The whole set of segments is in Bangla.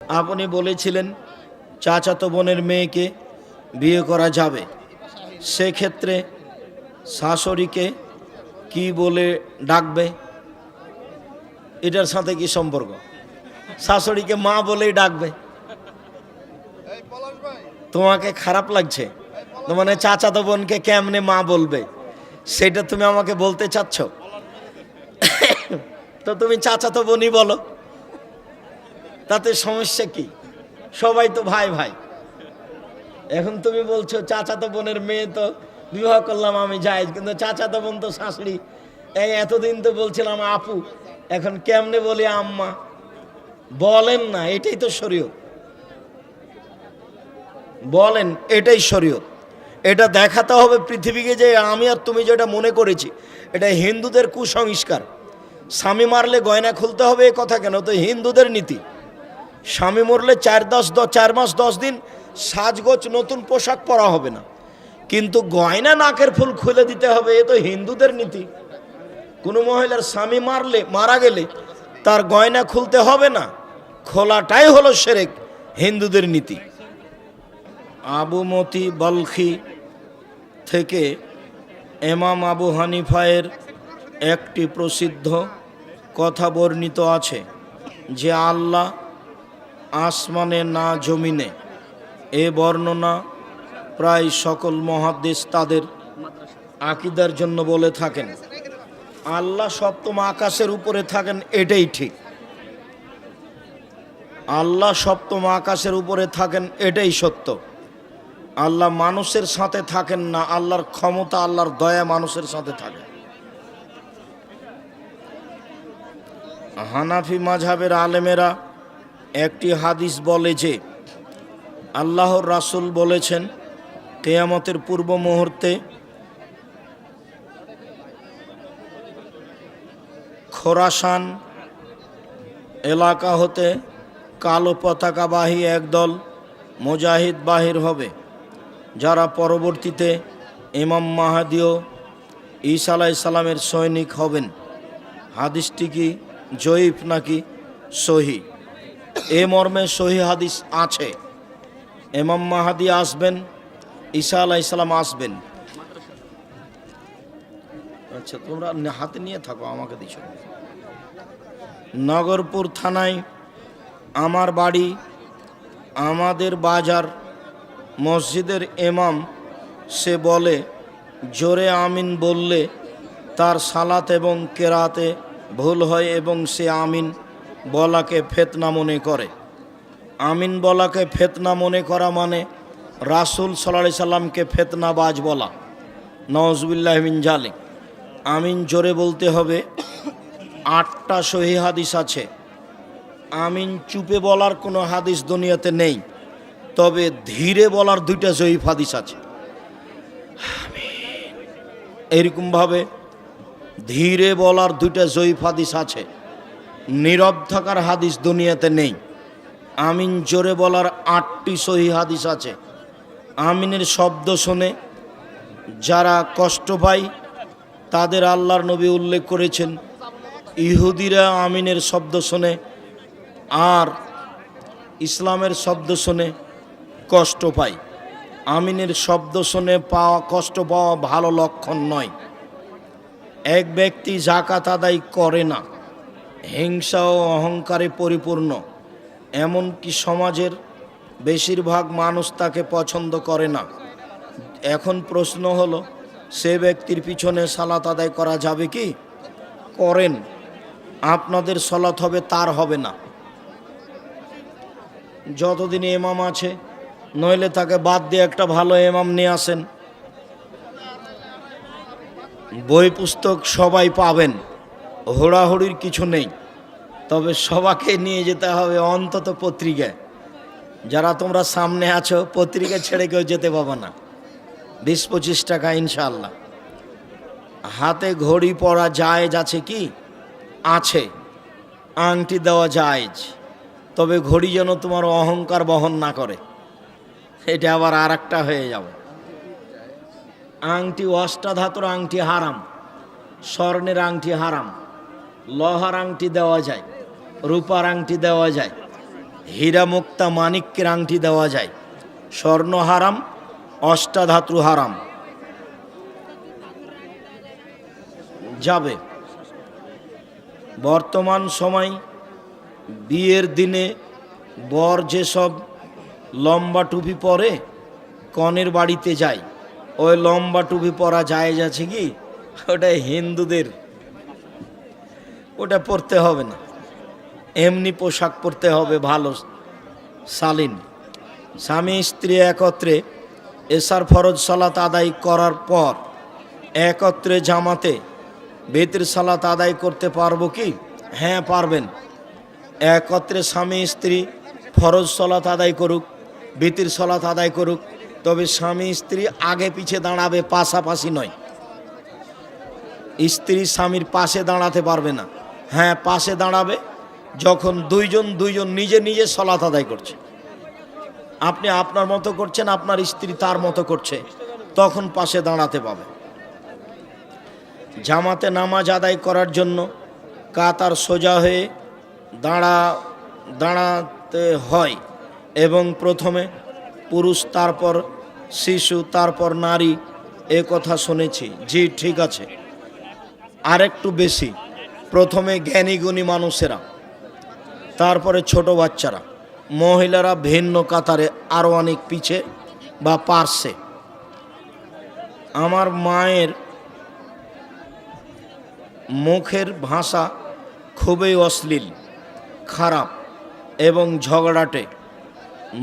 আপনি বলেছিলেন চাচাতো বোনের মেয়েকে বিয়ে করা যাবে, সেক্ষেত্রে শাশুড়িকে কি বলে ডাকবে? এটার সাথে কি সম্পর্ক? শাশুড়িকে মা বলেই ডাকবে। তোমাকে খারাপ লাগছে তো, মানে চাচাতো বোনকে কেমনে মা বলবে সেটা তুমি আমাকে বলতে চাচ্ছ? তো তুমি চাচাতো বোনই বলো, তাতে সমস্যা কি? সবাই তো ভাই ভাই। এখন তুমি বলছো চাচাতো বোনের মেয়ে তো বিবাহ করলাম আমি জায়েজ, কিন্তু চাচাতো বোন তো শাশুড়ি। এই এতদিন তো বলছিলাম আপু, এখন কেমনে বলি আম্মা? বলেন না, এটাই তো শরীয়ত। বলেন এটাই শরীয়ত। এটা দেখাতে হবে পৃথিবীকে যে আমি আর তুমি যেটা মনে করেছি এটা হিন্দুদের কুসংস্কার। স্বামী মারলে গয়না খুলতে হবে এ কথা কেন? তো হিন্দুদের নীতি। স্বামী মরলে 4 মাস 10 দিন সাজগোজ নতুন পোশাক পরা হবে না, কিন্তু গয়না নাকের ফুল খুলে দিতে হবে, এ তো হিন্দুদের নীতি। কোনো মহিলার স্বামী মারা গেলে তার গয়না খুলতে হবে না, খোলাটাই হলো শিরক, হিন্দুদের নীতি। আবু মতি বলখি থেকে ইমাম আবু হানিফায়ের একটি প্রসিদ্ধ কথা বর্ণিত আছে যে আল্লাহ আসমানে না জমিনে। এ বর্ণনা প্রায় সকল মুহাদ্দিস তাদের আকীদার জন্য বলে থাকেন। আল্লাহ সপ্তম আকাশের উপরে থাকেন, এটাই ঠিক। আল্লাহ সপ্তম আকাশের উপরে থাকেন, এটাই সত্য। আল্লাহ মানুষের সাথে থাকেন না, আল্লাহর ক্ষমতা, আল্লাহর দয়া মানুষের সাথে থাকে। হানাফি মাযহাবের আলেমেরা একটি হাদিস বলে যে আল্লাহর রাসূল বলেছেন কিয়ামতের পূর্ব মুহূর্তে খোরাসান এলাকা হতে কালো পতাকাবাহী একদল মুজাহিদ বাহির হবে, যারা পরবর্তীতে ইমাম মাহদী ও ঈসা আলাইহিস সালামের সৈনিক হবেন। হাদিসটি কি জয়ীফ নাকি সহি? এ মর্মে সহি হাদিস আছে। ইমাম মাহদী আসবেন, ঈসা আলাইহিস সালাম আসবেন। আচ্ছা, তোমরা হাতে নিয়ে থাকো, আমাকে দিছো। নগরপুর থানায় আমার বাড়ি, আমাদের বাজার মসজিদের ইমাম, সে বলে জোরে আমিন বললে তার সালাত এবং কেরাতে ভুল হয় এবং সে আমিন বলাকে ফিতনা মনে করে। আমিন বলাকে ফিতনা মনে করা মানে রাসূল সাল্লাল্লাহু আলাইহি সাল্লামকে ফিতনাবাজ বলা। নাউজুবিল্লাহি মিন যালিক। আমিন জোরে বলতে হবে। 8টা সহিহ হাদিস আছে। আমিন চুপে বলার কোনো হাদিস দুনিয়াতে নেই, তবে ধীরে বলার 2টা জয়ীফ হাদিস আছে। এরকমভাবে ধীরে বলার 2টা জয়ীফ হাদিস আছে। নীরব থাকার হাদিস দুনিয়াতে নেই। আমিন জোরে বলার 8টি সহিহ হাদিস আছে। আমিনের শব্দ শুনে যারা কষ্ট পায় তাদের আল্লাহর নবী উল্লেখ করেছেন, ইহুদিরা আমিনের শব্দ শুনে আর ইসলামের শব্দ শুনে কষ্ট পায়। আমিনের শব্দ শুনে কষ্ট পাওয়া ভালো লক্ষণ নয়। এক ব্যক্তি যাকাত আদায় করে না, হিংসা ও অহংকারে পরিপূর্ণ, এমনকি সমাজের বেশিরভাগ মানুষ তাকে পছন্দ করে না। এখন প্রশ্ন হলো, সে ব্যক্তির পিছনে সালাত আদায় করা যাবে কি? করেন, আপনাদের সালাত হবে, তার হবে না। যতদিন ইমাম আছে, নইলে তাকে বাদ দিয়ে একটা ভালো ইমাম নিয়ে আসেন। বই পুস্তক সবাই পাবেন, হোড়াহুড়ির কিছু নেই, তবে সবাইকে নিয়ে যেতে হবে অন্তত পত্রিকায়। যারা তোমরা সামনে আছো, পত্রিকা ছেড়ে কেউ যেতে পাবে না। 20-25 টাকা ইনশাআল্লাহ। হাতে ঘড়ি পরা জায়েজ আছে কি? আছে। আংটি দেওয়া জায়েজ, তবে ঘড়ি যেন তোমার অহংকার বহন না করে, এটা আবার আর একটা হয়ে যাবে। আংটি অষ্টাধাতুর আংটি হারাম, স্বর্ণের আংটি হারাম। লোহার আংটি দেওয়া যায়, রূপার আংটি দেওয়া যায়, হীরা মুক্তা মানিক্যের আংটি দেওয়া যায়, স্বর্ণ হারাম, অষ্টাধাতু হারাম। যাবে বর্তমান সময় বিয়ের দিনে বর যেসব লম্বা টুপি পরে কনের বাড়িতে যায়, ওই লম্বা টুপি পরা জায়েজ আছে কি? ওটা হিন্দুদের, ওটা পরতে হবে না, এমনি পোশাক পরতে হবে ভালো শালীন। স্বামী স্ত্রী একত্রে এশার ফরজ সালাত আদায় করার পর একত্রে জামাতে বেতের সালাত আদায় করতে পারবো কি? হ্যাঁ পারবেন। একত্রে স্বামী স্ত্রী ফরজ সালাত আদায় করুক, বেতের সালাত আদায় করুক, তবে স্বামী স্ত্রী আগে পিছে দাঁড়াবে, পাশাপাশি নয়। স্ত্রী স্বামীর পাশে দাঁড়াতে পারবে না। হ্যাঁ পাশে দাঁড়াবে যখন দুইজন নিজে নিজে সালাত আদায় করছে, আপনি আপনার মতো করছেন, আপনার স্ত্রী তার মতো করছে, তখন পাশে দাঁড়াতে পাবে। জামাতে নামাজ আদায় করার জন্য কাতার সোজা হয়ে দাঁড়াতে হয় এবং প্রথমে পুরুষ, তারপর শিশু, তারপর নারী, এ কথা শুনেছি। জি ঠিক আছে, আরেকটু বেশি, প্রথমে জ্ঞানী গুণী মানুষেরা, তারপরে ছোট বাচ্চারা, মহিলারা ভিন্ন কাতারে আরও অনেক পিছে বা পার্শ্বে। আমার মায়ের মুখের ভাষা খুবই অশ্লীল, খারাপ এবং ঝগড়াটে,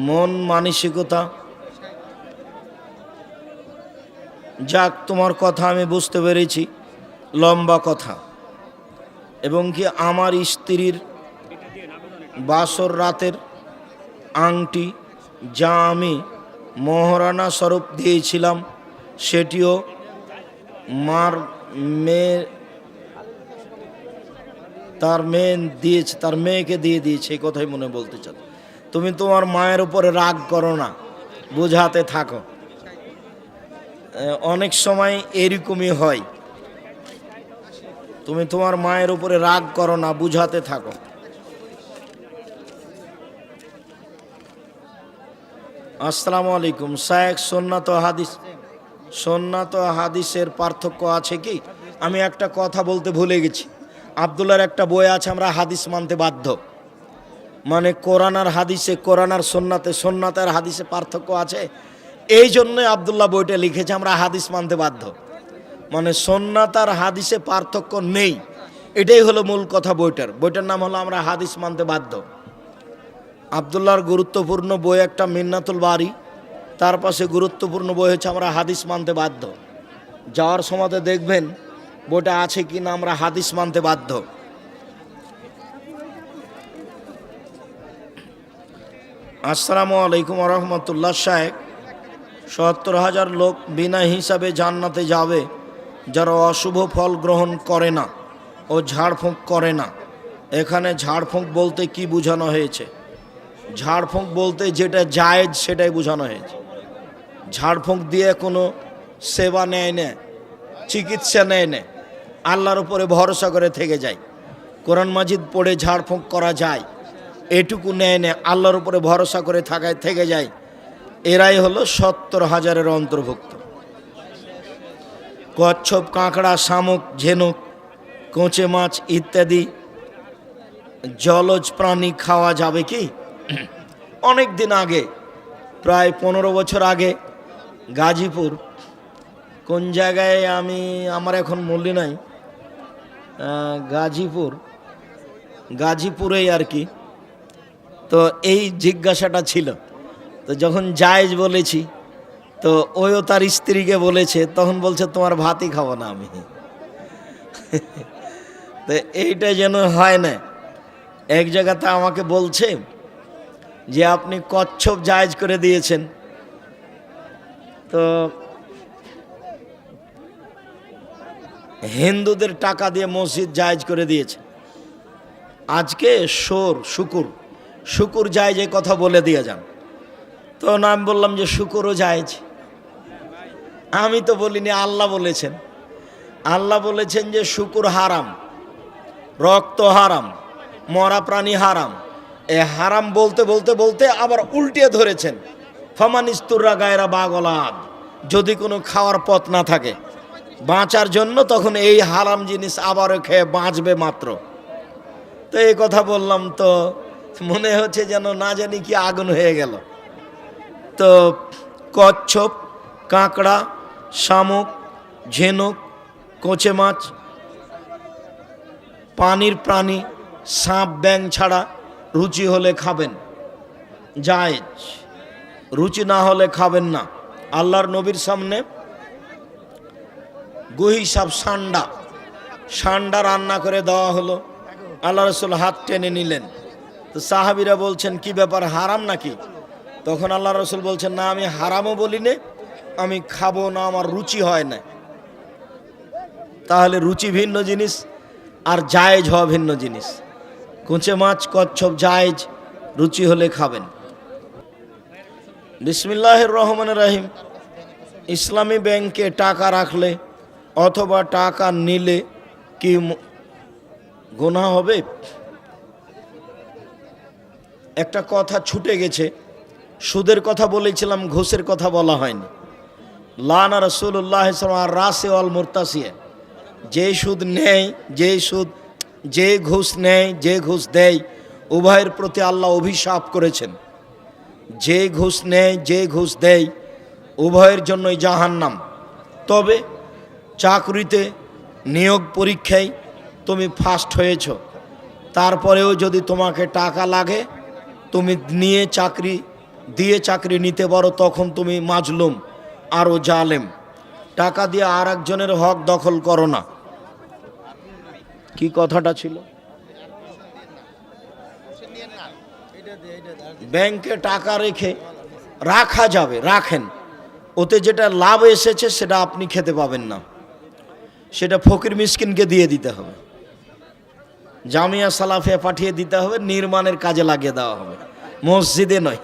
মন মানসিকতা। যাক, তোমার কথা আমি বুঝতে পেরেছি, লম্বা কথা। এবং কি আমার স্ত্রীর বাসর রাতের আংটি যা আমি মহারানা স্বরূপ দিয়েছিলাম, সেটিও মার মেয়ে তার মেয়েকে দিয়ে দিয়েছে, এই কথাই মনে বলতে চান। তুমি তোমার মায়ের উপরে রাগ করো না, বোঝাতে থাকো। অনেক সময় এরকমই হয়, তুমি তোমার মায়ের উপরে রাগ করো না, বুঝাতে থাকো। আসসালামু আলাইকুম শায়েখ, সুন্নাত হাদিসের পার্থক্য আছে কি? আমি একটা কথা বলতে ভুলে গেছি। আব্দুল্লাহর একটা বই আছে, আমরা হাদিস মানতে বাধ্য, মানে কোরআন আর হাদিসে, কোরআন আর সুন্নাত আর হাদিসে পার্থক্য আছে। এই জন্যই আব্দুল্লাহ বইটা লিখেছে, আমরা হাদিস মানতে বাধ্য, মানে সুন্নাত আর হাদিসে পার্থক্য নেই, এটাই হলো মূল কথা। বইটার নাম হলো আমরা হাদিস মানতে বাধ্য। আব্দুল্লাহর গুরুত্বপূর্ণ বই একটা মিন্নাতুল বারি, তার পাশে গুরুত্বপূর্ণ বই হচ্ছে আমরা হাদিস মানতে বাধ্য। যাওয়ার সময় দেখবেন বইটা আছে কি না, আমরা হাদিস মানতে বাধ্য। আসসালামু আলাইকুম রহমতুল্লাহ। শায়েখ, ৭০,০০০ লোক বিনা হিসাবে জান্নাতে যাবে যারা অশুভ ফল গ্রহণ করে না ও ঝাড়ফুঁক করে না। এখানে ঝাড়ফুঁক বলতে কি বোঝানো হয়েছে? ঝাড়ফুঁক বলতে যেটা জায়েজ সেটাই বোঝানো হয়েছে। ঝাড়ফুঁক দিয়ে কোনো সেবা নেয় না, চিকিৎসা নেয় না, আল্লাহর উপরে ভরসা করে থেকে যায়। কোরআন মাজিদ পড়ে ঝাড়ফুঁক করা যায়, এটুকু নেয় না, আল্লাহর উপরে ভরসা করে থেকে যায়। এরাই হলো ৭০,০০০-এর অন্তর্ভুক্ত। কচ্ছপ, কাঁকড়া, শামুক, ঝিনুক, কোঁচে মাছ ইত্যাদি জলজ প্রাণী খাওয়া যাবে কি? অনেক দিন আগে, প্রায় ১৫ বছর আগে, গাজীপুর, কোন জায়গায় আমার এখন মনে নাই, গাজীপুরেই আর কি। তো এই জিজ্ঞাসাটা ছিল, তো যখন জায়েজ বলেছি, তো ওইও তার স্ত্রীকে বলেছে, তখন বলছে তোমার ভাতই খাবো না আমি। তো এইটা যেন হয় না। এক জায়গাতে আমাকে বলছে যে আপনি কচ্ছপ জায়েজ করে দিয়েছেন, তো হিন্দুদের টাকা দিয়ে মসজিদ জায়েজ করে দিয়েছে। আজকে শুকুর জায়েজ, এই কথা বলে দিয়ে যান। তো আমি বললাম যে শুকুরও জায়েজ। আমি তো বলিনি, আল্লাহ বলেছেন। আল্লাহ বলেছেন যে শুকুর হারাম, রক্ত হারাম, মরা প্রাণী হারাম, এ হারাম বলতে বলতে বলতে আবার উল্টে ধরেছেন, ফামানিস্তুররা গায়রা বাগলাদ, যদি কোনো খাওয়ার পথ না থাকে বাঁচার জন্য, তখন এই হারাম জিনিস আবারও খেয়ে বাঁচবে মাত্র। তো এই কথা বললাম তো মনে হচ্ছে যেন না জানি কি আগুন হয়ে গেল। তো কচ্ছপ, কাঁকড়া, শামুক, ঝিনুক, কোচে মাছ, পানির প্রাণী, সাপ, ব্যাঙ ছাড়া রুচি হলে খাবেন, জায়েজ, রুচি না হলে খাবেন না। আল্লাহর নবীর সামনে গুহি সাপ, সান্ডা রান্না করে দেওয়া হলো। আল্লাহ রসুল হাত টেনে নিলেন। তো সাহাবিরা বলছেন কি ব্যাপার, হারাম নাকি? তখন আল্লাহ রসুল বলছেন, না আমি হারামও বলি না, আমি খাবো না, আমার রুচি হয় না। তাহলে রুচি ভিন্ন জিনিস আর জায়েজ হওয়া ভিন্ন জিনিস। কুঁচে মাছ, কচ্ছপ জায়েজ, রুচি হলে খাবেন। বিসমিল্লাহির রহমানির রহিম। ইসলামী ব্যাংকে টাকা রাখলে অথবা টাকা নিলে কি গুনাহ হবে? একটা কথা ছুটে গেছে, সুদের কথা বলেছিলাম, ঘুষের কথা বলা হয়নি। লানা রাসূলুল্লাহ সাল্লাল্লাহু আলাইহি রাসি ওয়াল মুরতাসিয়া, যে সুদ নেয়, যে ঘুষ নেয়, যে ঘুষ দেয়, উভয়ের প্রতি আল্লাহ অভিশাপ করেছেন। যে ঘুষ নেয়, যে ঘুষ দেয়, উভয়ের জন্যই জাহান্নাম। তবে চাকরিতে নিয়োগ পরীক্ষায় তুমি ফার্স্ট হয়েছ, তারপরেও যদি তোমাকে টাকা লাগে, তুমি দিয়ে চাকরি নিতে পারো, তখন তুমি মাজলুম, আরও জালেম। টাকা দিয়ে আর একজনের হক দখল করো না। কি কথাটা ছিল? ব্যাংকে টাকা রাখা যাবে, রাখেন, ওতে যেটা লাভ এসেছে সেটা আপনি খেতে পাবেন না, সেটা ফকির মিসকিনকে দিয়ে দিতে হবে, জামিয়া সালাফিয়া পাঠিয়ে দিতে হবে, নির্মাণের কাজে লাগিয়ে দেওয়া হবে, মসজিদে নয়।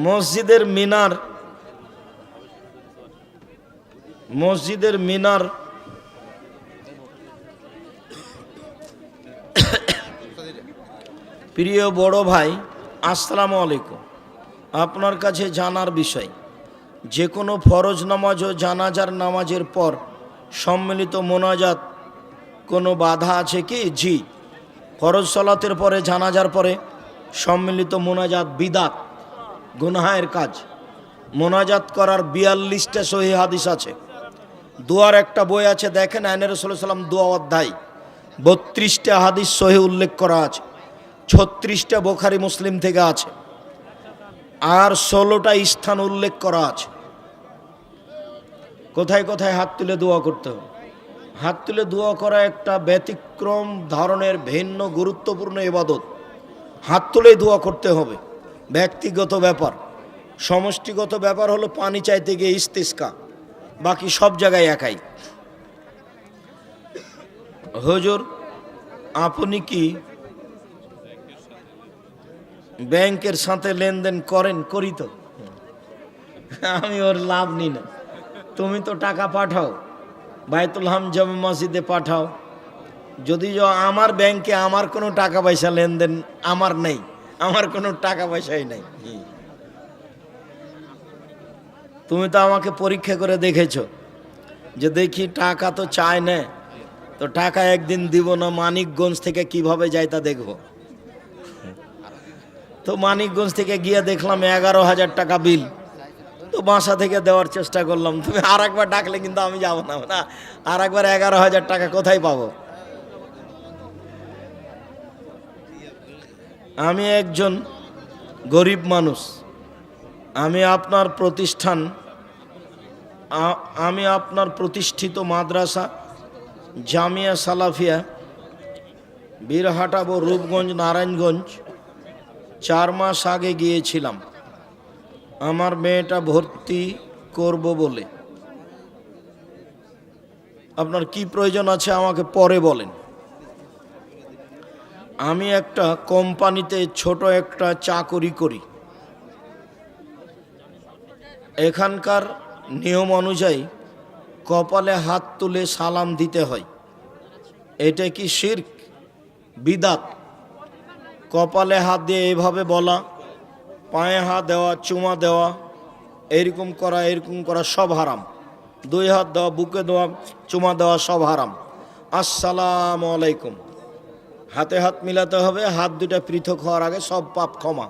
মসজিদের মিনার প্রিয় বড় ভাই, আসসালামু আলাইকুম। আপনার কাছে জানার বিষয়, যে কোনো ফরজ নামাজ ও জানাজার নামাজের পর সম্মিলিত মোনাজাত কোনো বাধা আছে কি? জি, ফরজ সালাতের পরে, জানাজার পরে সম্মিলিত মোনাজাত বিদাত, গুনাহের কাজ। মোনাজাত করার 42টা সহিহ হাদিস আছে। দোয়ার একটা বই আছে, দেখেন, আইনে রাসূল সাল্লাল্লাহু আলাইহি ওয়াসাল্লাম দোয়া অধ্যায়, 32টা হাদিস সহিহ উল্লেখ করা আছে, 36টা বুখারী মুসলিম থেকে আছে, আর 16টা স্থান উল্লেখ করা আছে। কোথায় কোথায় হাত তুলে দোয়া করতে হবে। হাত তুলে দোয়া করা একটা ব্যতিক্রম ধরনের ভিন্ন গুরুত্বপূর্ণ ইবাদত। হাত তুলেই দোয়া করতে হবে, ব্যক্তিগত ব্যাপার। সমষ্টিগত ব্যাপার হলো পানি চাইতে গিয়ে ইস্তিসকা, বাকি সব জায়গায় একাই। হুজুর, আপনি কি ব্যাংকের সাথে লেনদেন করেন? করি তো। আমি ওর লাভ নিই না। তুমি তো টাকা পাঠাও, বাইতুল হাম জামে মসজিদে পাঠাও। যদি আমার ব্যাংকে আমার কোনো টাকা পয়সা লেনদেন আমার নেই, আমার কোনো টাকা পয়সাই নেই। তুমি তো আমাকে পরীক্ষা করে দেখেছো যে দেখি টাকা তো চায় না, তো টাকা একদিন দিব না, মানিকগঞ্জ থেকে কিভাবে যাই তা দেখবো। তো মানিকগঞ্জ থেকে গিয়ে দেখলাম 11,000 টাকা বিল, তো বাসা থেকে দেওয়ার চেষ্টা করলাম। তুমি আর একবার ডাকলে কিন্তু আমি যাব না, আর একবার 11,000 টাকা কোথায় পাবো? আমি একজন গরিব মানুষ, আমি আপনার প্রতিষ্ঠিত মাদ্রাসা জামিয়া সালাফিয়া বীরহাটাবো, রূপগঞ্জ, নারায়ণগঞ্জ 4 মাস আগে গিয়েছিলাম আমার মেয়েটা ভর্তি করব বলে। আপনার কি প্রয়োজন আছে আমাকে পরে বলেন। আমি একটা কোম্পানিতে ছোট একটা চাকরি করি। এখানকার নিয়ম অনুযায়ী কপালে হাত তুলে সালাম দিতে হয়। এটা কি শিরক, বিদাত? কপালে হাত দিয়ে এইভাবে বলা, পায়ে হাত দেওয়া, চুমা দেওয়া, এরকম করা সব হারাম। 2 হাত দেওয়া, বুকে দেওয়া, চুমা দেওয়া সব হারাম। আসসালামু আলাইকুম, হাতে হাত মিলাতে হবে, হাত দুটা পৃথক হওয়ার আগে সব পাপ ক্ষমা।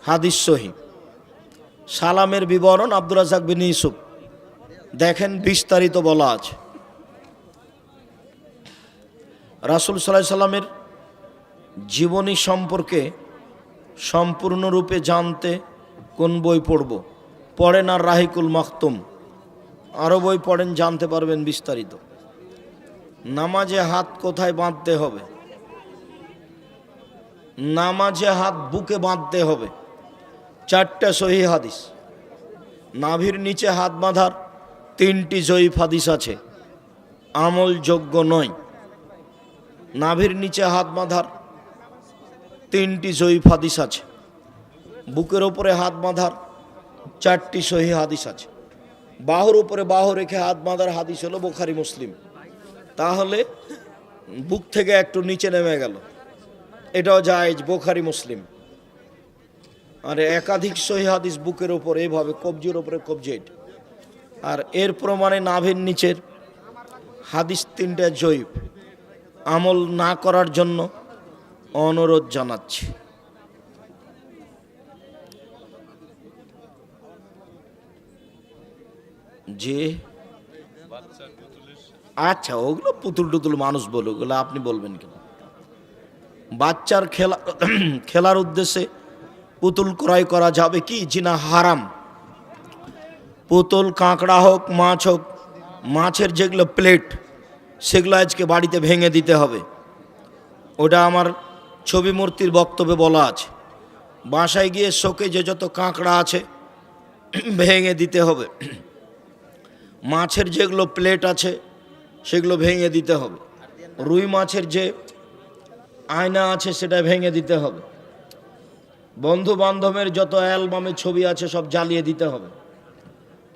হাদিস সহিহ। সালামের বিবরণ আব্দুর রাজ্জাক বিন ইউসুফ, দেখেন বিস্তারিত বলা আছে। রাসূল সাল্লাল্লাহু আলাইহি সাল্লামের জীবনী সম্পর্কে সম্পূর্ণরূপে জানতে কোন বই পড়ব? পড়েন আর রাহিকুল মাখতুম, আরও বই পড়েন, জানতে পারবেন বিস্তারিত। নামাজে হাত কোথায় বাঁধতে হবে? নামাজে হাত বুকে বাঁধতে হবে। 4টা সহিহ হাদিস। নাভির নিচে হাত বাঁধার 3টি জয়ীফ হাদিস আছে, আমলযোগ্য নয়। নাভির নিচে হাত বাঁধার 3টি জয়ীফ হাদিস আছে। বুকের ওপরে হাত বাঁধার 4টি সহিহ হাদিস আছে। বাহুর উপরে বাহু রেখে হাত বাঁধার হাদিস হলো বুখারী মুসলিম। তাহলে বুক থেকে একটু নিচে নেমে গেল, এটাও জায়েজ, বুখারী মুসলিম। আর একাধিক সহিহ হাদিস বুকের ওপর এইভাবে কবজির ওপরে কবজি, আর এর প্রমাণে নাভির নিচের হাদিস 3টা জয়ীফ। আমল না করার জন্য অনুরোধ জানাচ্ছি। যে আচ্ছা, ওগুলো পুতুল টুতুল মানুষ বলে, ওগুলো আপনি বলবেন কেন? বাচ্চার খেলার উদ্দেশ্যে পুতুল ক্রয় করা যাবে কি? জিনা হারাম। পুতুল কাঁকড়া হোক, মাছ হোক, মাছের যেগুলো প্লেট সেগুলো আজকে বাড়িতে ভেঙে দিতে হবে। ওটা আমার ছবি মূর্তির বক্তব্যে বলা আছে। বাসায় গিয়ে শোকে যে যত কাঁকড়া আছে ভেঙে দিতে হবে। মাছের যেগুলো প্লেট আছে সেগুলো ভেঙে দিতে হবে। রুই মাছের যে আয়না আছে সেটা ভেঙে দিতে হবে। বন্ধু বান্ধবের যত অ্যালবামে ছবি আছে সব জ্বালিয়ে দিতে হবে।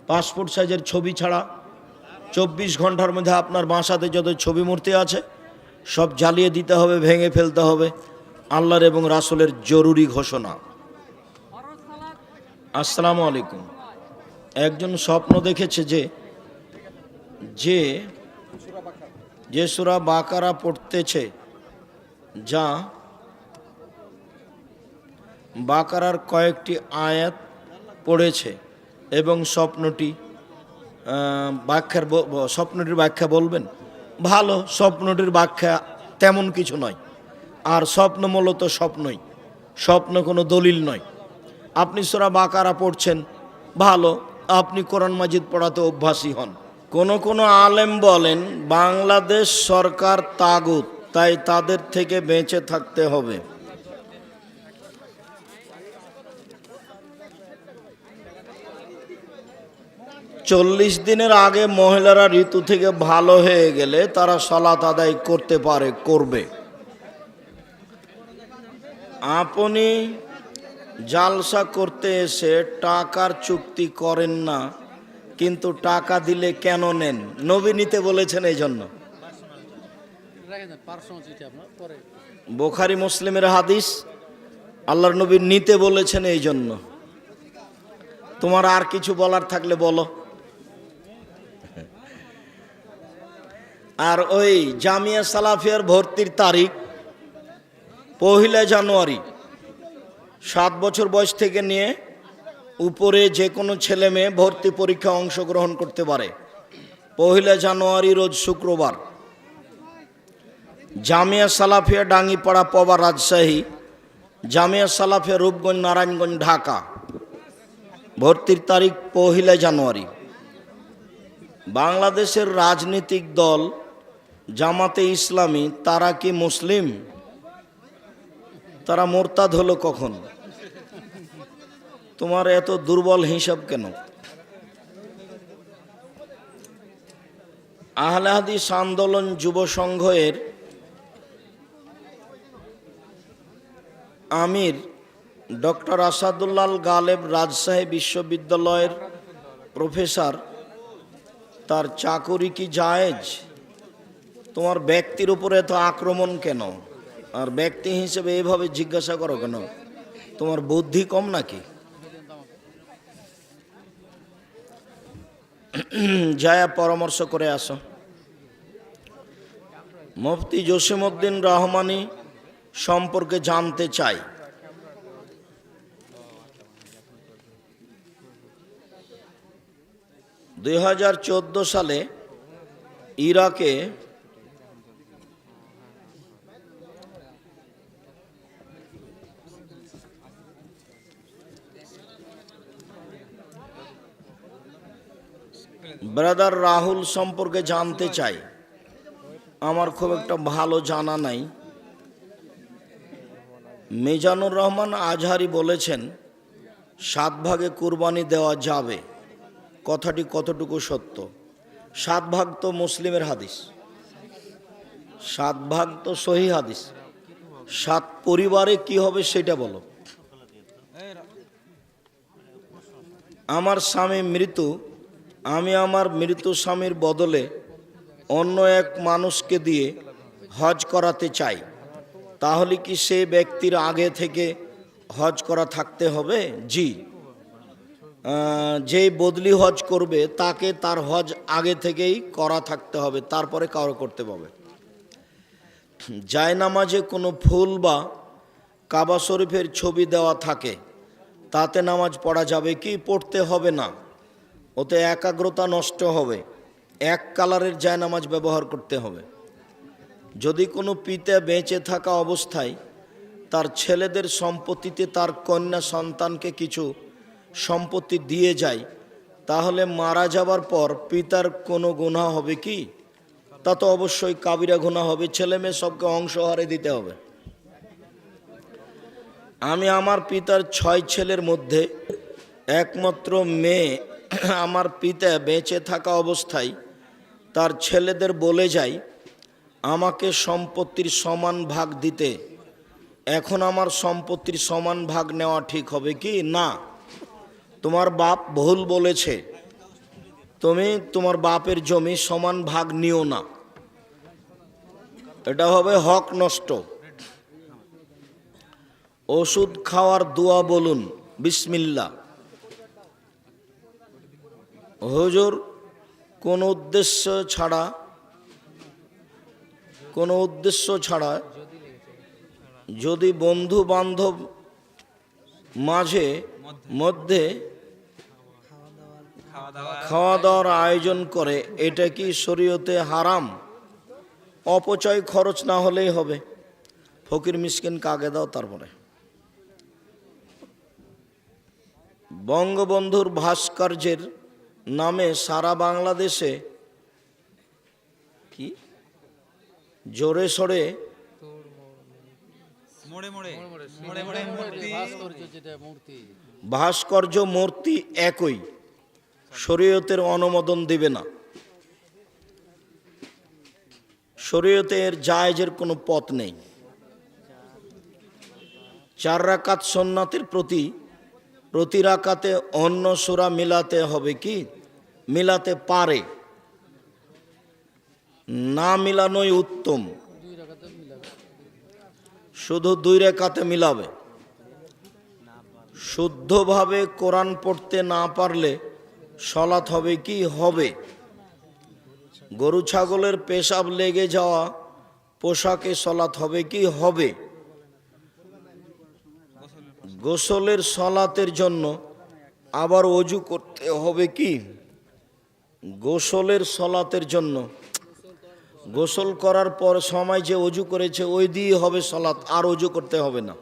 পাসপোর্ট সাইজের ছবি ছাড়া 24 ঘন্টার মধ্যে আপনার বাসাতে যত ছবি মূর্তি আছে সব জ্বালিয়ে দিতে হবে, ভেঙে ফেলতে হবে। আল্লাহর এবং রাসূলের জরুরি ঘোষণা। আসসালামু আলাইকুম। একজন স্বপ্ন দেখেছে যে সূরা বাকারা পড়তেছে, যা বাকারার কয়েকটি আয়াত পড়েছে, এবং স্বপ্নটির ব্যাখ্যা বলবেন? ভালো, স্বপ্নটির ব্যাখ্যা তেমন কিছু নয়। আর স্বপ্ন মূলত স্বপ্নই, স্বপ্ন কোনো দলিল নয়। আপনি সূরা বাকারা পড়ছেন, ভালো, আপনি কোরআন মাজিদ পড়াতে অভ্যাসী হন। কোন আলেম বলেন বাংলাদেশ সরকার তাগুত, তাই তাদের থেকে বেঁচে থাকতে হবে। চল্লিশ দিনের আগে মহিলারা ঋতু থেকে ভালো হয়ে গেলে তারা সালাত আদায় করতে পারে, করবে। আপনি জালসা করতে এসে টাকার চুক্তি করেন না, কিন্তু টাকা দিলে কেন নেন? নবী নিতে বলেছেন এই জন্য। বুখারী মুসলিমের হাদিস, আল্লাহর নবী নিতে বলেছেন এই জন্য। তোমার আর কিছু বলার থাকলে বলো। আর ওই জামিয়া সালাফিয়ার ভর্তির তারিখ 1 জানুয়ারি। 7 বছর বয়স থেকে নিয়ে উপরে যে কোনো ছেলে মেয়ে ভর্তি পরীক্ষা অংশগ্রহণ করতে পারে। 1 জানুয়ারি রোজ শুক্রবার। জামিয়া সালাফিয়া ডাঙ্গিপাড়া পবা রাজশাহী, জামিয়া সালাফিয়া রূপগঞ্জ নারায়ণগঞ্জ ঢাকা। ভর্তির তারিখ 1 জানুয়ারি। বাংলাদেশের রাজনৈতিক দল জামাতে ইসলামী, তারা কি মুসলিম? তারা মোরতাদ হলো কখন? তোমার এত দুর্বল হিসাব কেন? আহলে হাদিস আন্দোলন যুব সংঘের আমির ডক্টর আসাদুল্লাহ গালেব রাজশাহী বিশ্ববিদ্যালয়ের প্রফেসর, তার চাকরি কি জায়েজ? তোমার ব্যক্তির উপরে এত আক্রমণ কেন? আর ব্যক্তি হিসেবে এভাবে জিজ্ঞাসা করো কেন? তোমার বুদ্ধি কম নাকি? যায় পরামর্শ করে আসো। মুফতি জসিমউদ্দিন রহমানী সম্পর্কে জানতে চাই। দুই 2014 সালে ইরাকে ব্রাদার রাহুল সম্পর্কে জানতে চাই। আমার খুব একটা ভালো জানা নাই। মিজানুর রহমান আজহারি বলেছেন 7 ভাগে কুরবানি দেওয়া যাবে। কথাটি কতটুকু সত্য? 7 ভাগ তো মুসলিমের হাদিস, 7 ভাগ তো সহি হাদিস। 7 পরিবারে কি হবে সেটা বলো। আমার স্বামী মৃত্যু, আমি আমার মৃত স্বামীর বদলে অন্য এক মানুষকে দিয়ে হজ করাতে চাই, তাহলে কি সে ব্যক্তির আগে থেকে হজ করা থাকতে হবে? জি, যে বদলি হজ করবে তাকে তার হজ আগে থেকেই করা থাকতে হবে, তারপরে কারো করতে হবে। জায়নামাজে কোনো ফুল বা কাবা শরীফের ছবি দেওয়া থাকে, তাতে নামাজ পড়া যাবে কি? পড়তে হবে না, ওতে একাগ্রতা নষ্ট হবে। এক কালারের জায়নামাজ ব্যবহার করতে হবে। যদি কোনো পিতা বেঁচে থাকা অবস্থায় তার ছেলেদের সম্পত্তিতে তার কন্যা সন্তানকে কিছু সম্পত্তি দিয়ে যায়, তাহলে মারা যাবার পর পিতার কোনো গুনাহ হবে কি? তা তো অবশ্যই কাবিরা গুনাহ হবে। ছেলে মেয়ে সবকে অংশ হারে দিতে হবে। আমি আমার পিতার 6 ছেলের মধ্যে একমাত্র মেয়ে। আমার পিতা বেঁচে থাকা অবস্থায় তার ছেলেদের বলে যায় আমাকে সম্পত্তির সমান ভাগ দিতে। এখন আমার সম্পত্তির সমান ভাগ নেওয়া ঠিক হবে কি? না, তোমার বাপ ভুল বলেছে, তুমি তোমার বাপের জমি সমান ভাগ নিও না, এটা হবে হক নষ্ট। ওষুধ খাওয়ার দোয়া বলুন, বিসমিল্লাহ। হুজুর, কোনো উদ্দেশ্য ছাড়া যদি বন্ধু বান্ধব মধ্যে খাওয়া দাওয়ার আয়োজন করে, এটা কি শরীয়তে হারাম? অপচয় খরচ না হলেই হবে। ফকির মিসকিন কাকে দাও। তারপরে বঙ্গবন্ধুর ভাস্কর্যের নামে সারা বাংলাদেশে কি জোরে সোরে ভাস্কর্য মূর্তি একই, শরীয়তের অনুমোদন দিবে না। শরীয়তের জায়েজের কোনো পথ নেই। 4 রাকাত সুন্নাতের প্রতি রাকাতে অন্য সূরা মিলাতে হবে কি? মিলাতে পারে, না মিলানোই উত্তম। শুধু 2 রাকাতে মিলাবে। শুদ্ধভাবে কোরআন পড়তে না পারলে সলাত হবে কি? হবে। গরু ছাগলের পেশাব লেগে যাওয়া পোশাকে সলাত হবে কি? হবে। গোসলের সলাতের জন্য আবার অজু করতে হবে কি? গোসলের সলাতের জন্য গোসল করার পর সময় যে অজু করেছে ওই দিয়ে হবে সলাত, আর অজু করতে হবে না।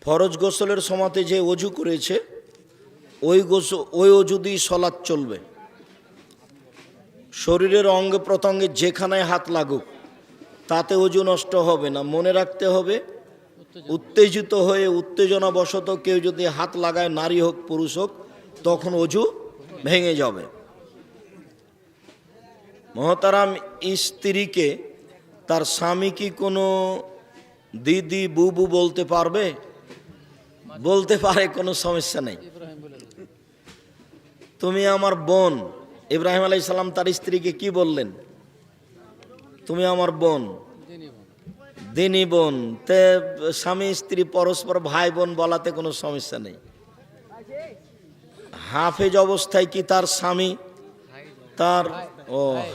ফরজ গোসলের সময়তে যে অজু করেছে ওই অজু দিয়ে সলাত চলবে। শরীরের অঙ্গে প্রত্যঙ্গে যেখানে হাত লাগুক তাতে অজু নষ্ট হবে না। মনে রাখতে হবে, উত্তেজিত হয়ে উত্তেজনাবশত কেউ যদি হাত লাগায়, নারী হোক পুরুষ হোক, তখন অজু ভেঙে যাবে। মহতারাম, স্ত্রীকে তার স্বামী কি কোনো দিদি বুবু বলতে পারবে? বলতে পারে, কোনো সমস্যা নেই। তুমি আমার বোন। ইব্রাহিম আলাইহিস সালাম তার স্ত্রীকে কি বললেন? তুমি আমার বোন। দিনী বোন, তে স্বামী স্ত্রী পরস্পর ভাই বোন বলাতে কোনো সমস্যা নেই। হাফেজ অবস্থায় কি তার স্বামী তার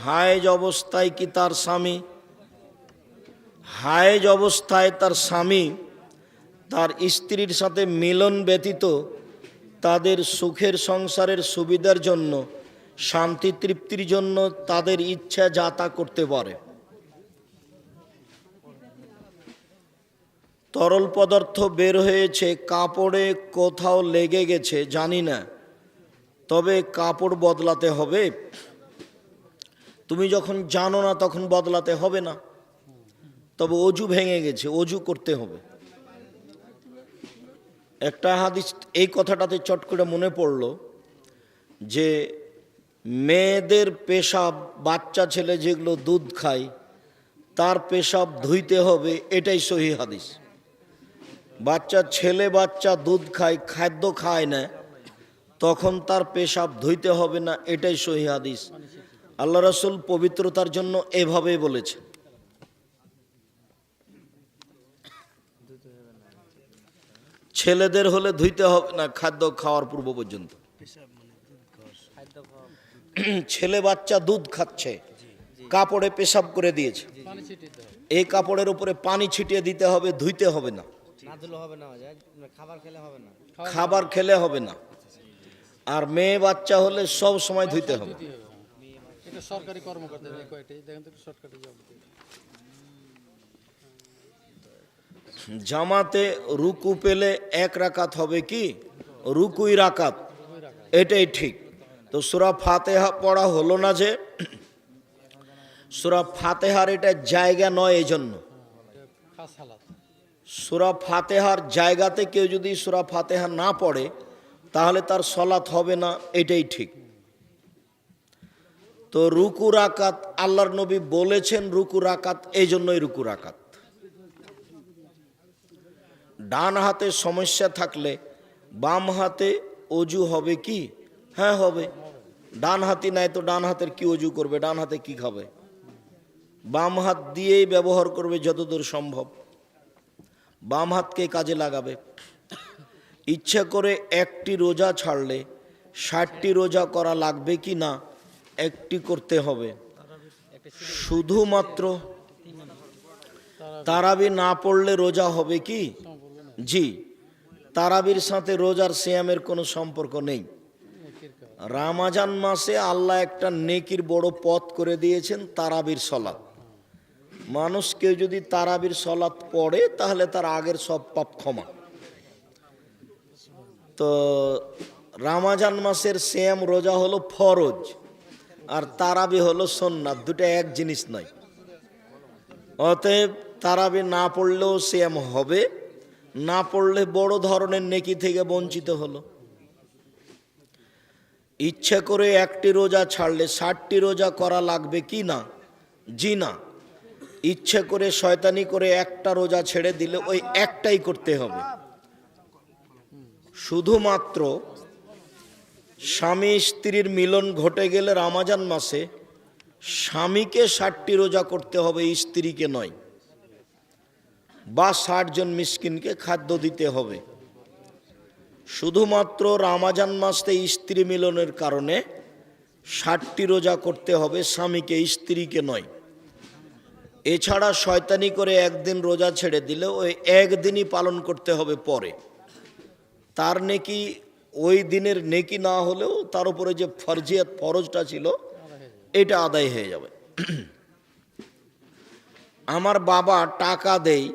হায়েজ অবস্থায় কি তার স্বামী হায়েজ অবস্থায় তার স্বামী তার স্ত্রীর সাথে মিলন ব্যতীত তাদের সুখের সংসারের সুবিধার জন্য, শান্তি তৃপ্তির জন্য তাদের ইচ্ছা যা তা করতে পারে। তরল পদার্থ বের হয়েছে, কাপড়ে কোথাও লেগে গেছে জানি না, তবে কাপড় বদলাতে হবে। তুমি যখন জানো না তখন বদলাতে হবে না, তবে অজু ভেঙে গেছে, অজু করতে হবে। একটা হাদিস এই কথাটাতে চট করে মনে পড়ল যে মেয়েদের পেশাব, বাচ্চা ছেলে যেগুলো দুধ খায় তার পেশাব ধুইতে হবে, এটাই সহিহ হাদিস। বাচ্চা ছেলে বাচ্চা দুধ খায়, খাদ্য খায় না, তখন তার পেশাব ধুইতে হবে না, এটাই সহিহ হাদিস। আল্লাহ রাসূল পবিত্রতার জন্য এভাবেই বলেছে। ছেলেদের হলে ধুইতে হবে না খাদ্য খাওয়ার পূর্ব পর্যন্ত। ছেলে বাচ্চা দুধ খাচ্ছে, কাপড়ে পেশাব করে দিয়েছে, এই কাপড়ের উপরে পানি ছিটিয়ে দিতে হবে, ধুইতে হবে না, খাবার খেলে হবে না। আর মেয়ে বাচ্চা হলে সব সময় ধুইতে হবে। সরকারি কর্মকর্তা দেখেন তো শর্টকাটে জব। জামাতে রুকু পেলে এক রাকাত হবে কি? রুকুই রাকাত, এটাই ঠিক। তো সূরা ফাতিহা পড়া হলো না, যে সূরা ফাতিহার এটা জায়গা নয়, এই জন্য সূরা ফাতিহার জায়গাতে কেউ যদি সূরা ফাতিহা না পড়ে তাহলে তার সলাত হবে না, এটাই ঠিক। তো রুকু রাকাত আল্লাহর নবী বলেছেন রুকু রাকাত, এই জন্যই রুকু রাকাত। ডান হাতে সমস্যা থাকলে বাম হাতে অজু হবে কি? হ্যাঁ হবে। ডান হাতি নাই তো ডান হাতের কি অজু করবে? ডান হাতে কি খাবে? বাম হাত দিয়েই ব্যবহার করবে যতদূর সম্ভব, বাম হাতকে কাজে লাগাবে। ইচ্ছা করে একটি রোজা ছাড়লে 60টি রোজা করা লাগবে কি না? একটি করতে হবে। শুধুমাত্র তারাবি না পড়লে রোজা হবে কি? জি, তারাবির সাথে রোজার সিয়ামের কোনো সম্পর্ক নেই। রমজান মাসে আল্লাহ একটা নেকির বড় পথ করে দিয়েছেন, তারাবির সলাত। মানুষ কেউ যদি তারাবির সলাত পড়ে তাহলে তার আগের সব পাপ ক্ষমা। তো রমজান মাসের সিয়াম রোজা হলো ফরজ, আর তারাবি হলো সুন্নাত, দুটো এক জিনিস নয়। অতএব তারাবি না পড়লেও সিয়াম হবে, না পড়লে বড় ধরনের নেকি থেকে বঞ্চিত হলো। ইচ্ছা করে একটি রোজা ছাড়লে 60টি রোজা করা লাগবে কি না? জি না। ইচ্ছা করে শয়তানি করে একটা রোজা ছেড়ে দিলে ওই একটাই করতে হবে। শুধুমাত্র স্বামী স্ত্রীর মিলন ঘটে গেলে রমজান মাসে স্বামীকে 60টি রোজা করতে হবে, স্ত্রীকে নয়। বা 60 জন মিসকিনকে খাদ্য দিতে হবে। শুধুমাত্র রমজান মাসে স্ত্রী মিলনের কারণে 60টি রোজা করতে হবে, স্বামীকে স্ত্রীকে নয়। এছাড়া শয়তানি করে একদিন রোজা ছেড়ে দিলে ওই একদিনই পালন করতে হবে পরে। তার নেকি ওই দিনের নেকি না হলেও তার উপরে যে ফরজিয়াত, ফরজটা ছিল, এটা আদায় হয়ে যাবে। আমার বাবা টাকা দেয়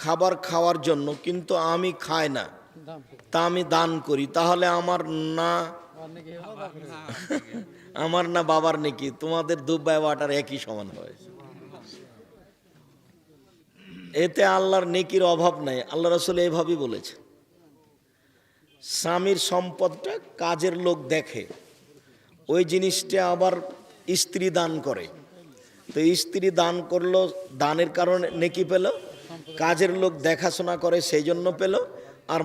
খাবার খাওয়ার জন্য, কিন্তু আমি খাই না, তা আমি দান করি, তাহলে আমার না বাবার নেকি? তোমাদের দুব্বাই ওয়াটার একই সমান হয়। এতে আল্লাহর নেকির অভাব নাই। আল্লাহ রাসূল এইভাবেই বলেছে। স্বামীর সম্পদটা কাজের লোক দেখে, ওই জিনিসটা আবার স্ত্রী দান করে। তো স্ত্রী দান করলো, দানের কারণে নেকি পেল, কাজের লোক দেখাশোনা করে সেই জন্য পেল, আর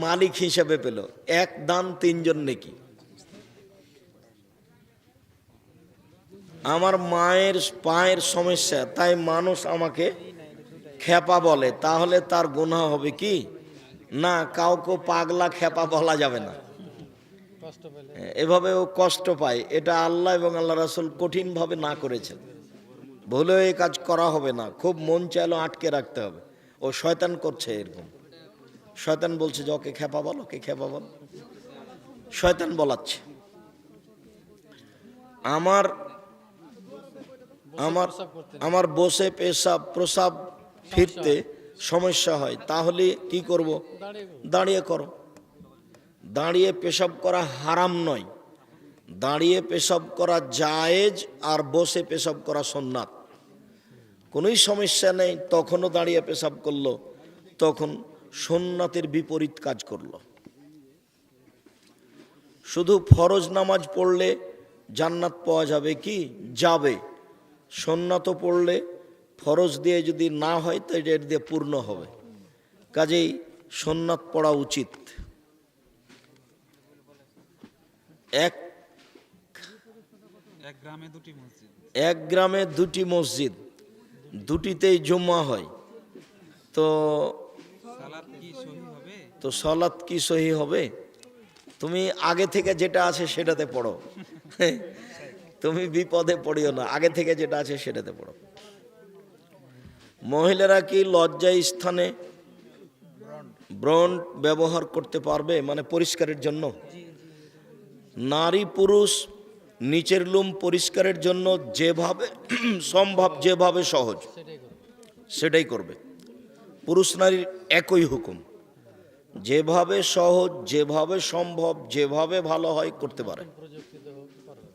মালিক হিসেবে পেল। এক দান 3 জন নেকি। আমার মায়ের পায়ের সমস্যা, তাই মানুষ আমাকে খেপা বলে, তাহলে তার গুনাহ হবে কি? না, কাউকে পাগলা খেপা বলা যাবে না। কষ্ট পেলে এভাবে ও কষ্ট পায়, এটা আল্লাহ এবং আল্লাহ রাসূল কঠিনভাবে না করেছেন। ভুলেও এই কাজ করা হবে না, খুব মন চাইলেও আটকে রাখতে হবে। ও শয়তান করছে এরকম, শয়তান বলছে যে ওকে খেপা বল, ওকে খেপা বল, শয়তান বলাচ্ছে। আমার আমার প্রস্রাব করতে আমার বসে পেশাব প্রসাব ফিরতে সমস্যা হয়, তাহলে কি করব? দাঁড়িয়ে করো। দাঁড়িয়ে করো। দাঁড়িয়ে পেশাব করা হারাম নয়, দাঁড়িয়ে পেশাব করা জায়েজ, আর বসে পেশাব করা সুন্নাত। কোনোই সমস্যা নেই, তখনও দাঁড়িয়ে পেশাব করলো, তখন সুন্নাতের বিপরীত কাজ করলো। শুধু ফরজ নামাজ পড়লে জান্নাত পাওয়া যাবে কি? যাবে। সুন্নাতও পড়লে ফরজ দিয়ে যদি না হয় তো এটা দিয়ে পূর্ণ হবে। কাজেই সুন্নাত পড়া উচিত। এক গ্রামে দুটি মসজিদ, দুটিতেই জুম্মা হয়, তো সালাত কি সহি হবে? তুমি আগে থেকে যেটা আছে সেটাতে পড়ো, তুমি বিপদে পড়িও না, আগে থেকে যেটা আছে সেটাতে পড়ো। মহিলারা কি লজ্জা স্থানে ব্রণ ব্যবহার করতে পারবে, মানে পরিষ্কারের জন্য? নারী পুরুষ নিচের লোম পরিষ্কারের জন্য যেভাবে সম্ভব, যেভাবে সহজ সেটাই করো। সেটাই করবে। পুরুষ নারীর একই হুকুম, যেভাবে সহজ, যেভাবে সম্ভব, যেভাবে ভালো হয় করতে পারে। প্রযুক্তিতে হোক পারবে।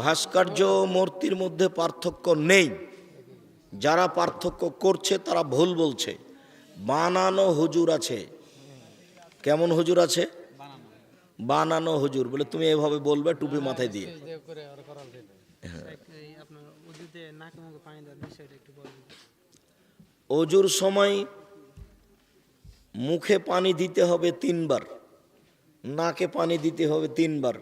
ভাস্কর্য ও মূর্তির মধ্যে পার্থক্য নেই, যারা পার্থক্য করছে তারা ভুল বলছে। বানানো হুজুর আছে। কেমন হুজুর আছে? বানানো হুজুর বলে তুমি এভাবে বলবে টুপি মাথায় দিয়ে। স্টেজ দিয়ে করে আর করার দিন আপনার উজুতে নাকে মুখে পানি দেওয়ার বিষয়টা একটু বলবেন? অজুর সময় মুখে পানি দিতে হবে 3 বার, নাকে পানি দিতে হবে 3 বার,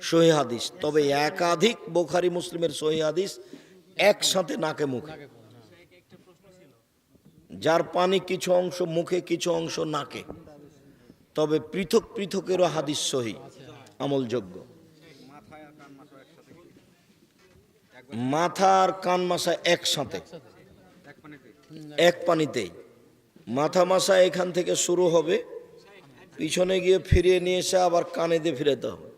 সহিহ হাদিস। তবে একাধিক বুখারী মুসলিমের সহিহ হাদিস একসাথে নাকে মুখে, যার পানি কিছু অংশ মুখে কিছু অংশ নাকে। তবে পৃথক পৃথকেরও হাদিস সহি, আমলযোগ্য। মাথা আর কান মাসা একসাথে, এক পানিতেই। মাথা মাসা এখান থেকে শুরু হবে, পিছনে গিয়ে ফিরিয়ে নিয়ে এসে আবার কানে দিয়ে ফিরাতে হবে।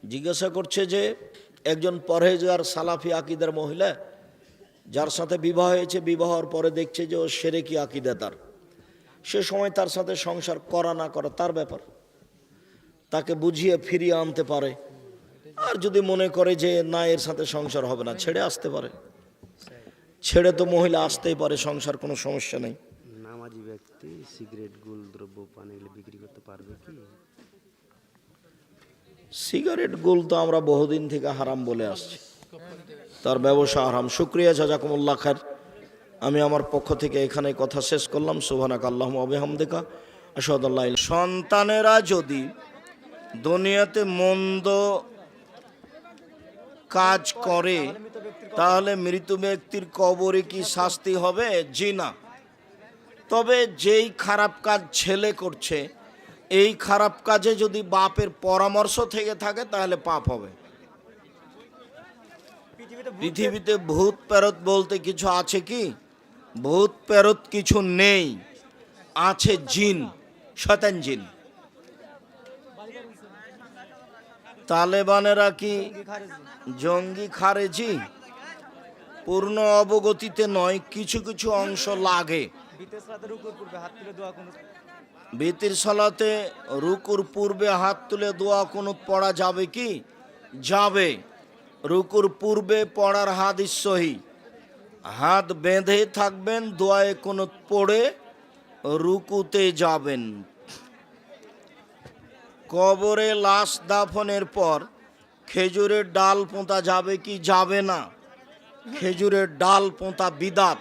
জিজ্ঞাসা করছে যে একজন পরহেজগার সালাফি আকিদার মহিলা, যার সাথে বিবাহ হয়েছে, বিবাহর পরে দেখছে যে ও শিরকি আকিদা তার, সে সময় তার সাথে সংসার করা না করা তার ব্যাপার, তাকে বুঝিয়ে ফিরিয়ে আনতে পারে। আর যদি মনে করে যে না এর সাথে সংসার হবে না, ছেড়ে আসতে পারে। ছেড়ে তো মহিলা আসতেই পারে, সংসার কোনো সমস্যা নেই। নামাজি ব্যক্তি সিগারেট, গুল দ্রব্য পান এগুলো বিক্রি করতে পারবে কি? সিগারেট গুল তো আমরা বহুদিন থেকে হারাম বলে আসছি, তার ব্যবসা হারাম। শুকরিয়া, জাযাকুমুল্লাহ খায়ের। আমি আমার পক্ষ থেকে এখানে কথা শেষ করলাম। সুবহানাকা আল্লাহুম্মা ওয়া বিহামদিকা আশহাদু আল্লা ইলাহা ইল্লা আনতা। সন্তানেরা যদি দুনিয়াতে মন্দ কাজ করে তাহলে মৃত ব্যক্তির কবরে কি শাস্তি হবে? জি না। তবে যেই খারাপ কাজ ছেলে করছে, এই খারাপ কাজে যদি বাপের পরামর্শ থেকে থাকে তাহলে পাপ হবে। পৃথিবীতে ভূত প্রেরত বলতে কিছু আছে কি? ভূত প্রেরত কিছু নেই, আছে জিন, শয়তান জিন। তালেবানেরা কি জঙ্গি খারেজি? পূর্ণ অবগতিতে নয়, কিছু কিছু অংশ লাগে। বিতির সালাতে রুকুর পূর্বে হাত তুলে দোয়া কুনুত পড়া যাবে কি? যাবে। রুকুর পূর্বে পড়ার হাদিস সহি। হাত বেঁধে থাকবেন, দোয়ায়ে কুনুত পড়ে রুকুতে যাবেন। কবরে লাশ দাফনের পর খেজুরের ডাল পোঁতা যাবে কি? যাবে না। খেজুরের ডাল পোঁতা বিদাত।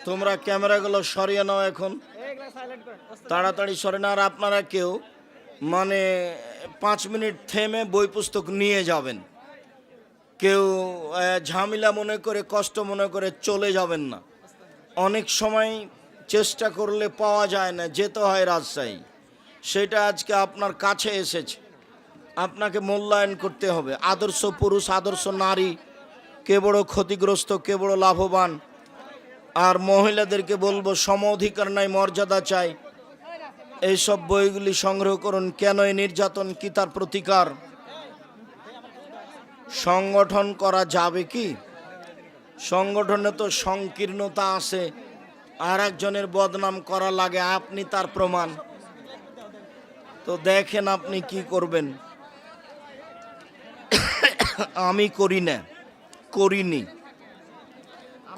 তোমরা ক্যামেরাগুলো সরিয়ে নাও এখন, তাড়াতাড়ি সরে না। আর আপনারা কেউ মানে 5 মিনিট থেমে বই পুস্তক নিয়ে যাবেন। কেউ ঝামেলা মনে করে, কষ্ট মনে করে চলে যাবেন না। অনেক সময় চেষ্টা করলে পাওয়া যায় না, যেতে হয় রাজশাহী। সেটা আজকে আপনার কাছে এসেছে, আপনাকে মূল্যায়ন করতে হবে। আদর্শ পুরুষ, আদর্শ নারী, কে বড় ক্ষতিগ্রস্ত, কে বড় লাভবান। আর মহিলাদেরকে বলবো সম অধিকার নাই, মর্যাদা চাই। এইসব বইগুলি সংগ্রহ করুন। কেন এই নির্যাতন, কি তার প্রতিকার? সংগঠন করা যাবে কি? সংগঠনে তো সংকীর্ণতা আছে, আর একজনের বদনাম করা লাগে, আপনি তার প্রমাণ। তো দেখেন আপনি কি করবেন। আমি করি না, করিনি,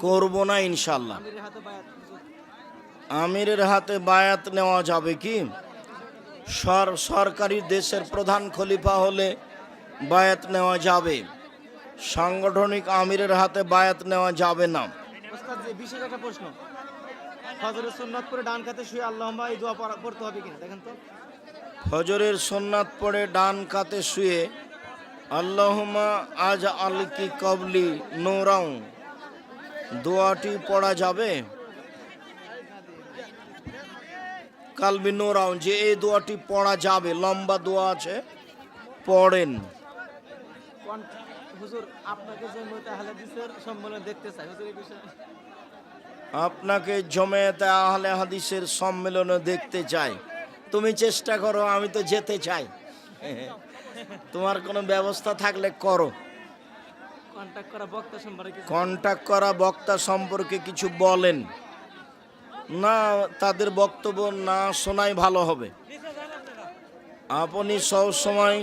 করব না ইনশাল্লাহ। আমিরের হাতে বায়াত নেওয়া যাবে কি? সরকারি দেশের প্রধান খলিফা হলে বায়াত নেওয়া যাবে, সাংগঠনিক আমিরের হাতে বায়াত নেওয়া যাবে না। ওস্তাদ জি, বিশেষ একটা প্রশ্ন, ফজরের সুন্নাত পড়ে ডান কাতে শুয়ে আল্লাহুম্মা এই দোয়া পড়তে হবে কিনা দেখেন তো। ফজরের সুন্নাত পড়ে ডান কাতে শুয়ে আল্লাহুম্মা আজ আলকি কবলি নূরাও দোয়াটি পড়া যাবে? কালবি নূরাও, যে এই দোয়াটি পড়া যাবে, লম্বা দোয়া আছে, পড়েন। হুজুর আপনাকে জমিয়তে আহলে হাদিসের সম্মেলন দেখতে চাই হুজুর, এই বিষয়ে। আপনাকে জমিয়তে আহলে হাদিসের সম্মেলনে দেখতে চাই। তুমি চেষ্টা করো, আমি তো যেতে চাই। তোমার কোনো ব্যবস্থা থাকলে করো। কন্টাক্ট করা বক্তা সম্পর্কে কন্টাক্ট করা বক্তা সম্পর্কে কিছু বলেন না, তাদের বক্তব্য না শোনাই ভালো হবে। আপনি সব সময়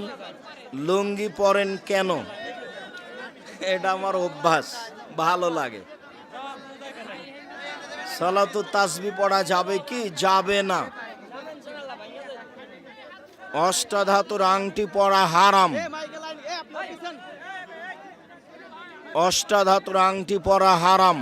লুঙ্গি পরেন কেন? এটা আমার অভ্যাস, ভালো লাগে। সালাতু তাসবিহ পড়া যাবে কি? যাবে না। অষ্টাধাতুর আংটি পরা হারাম। অষ্টাধাতুর আংটি পরা হারাম।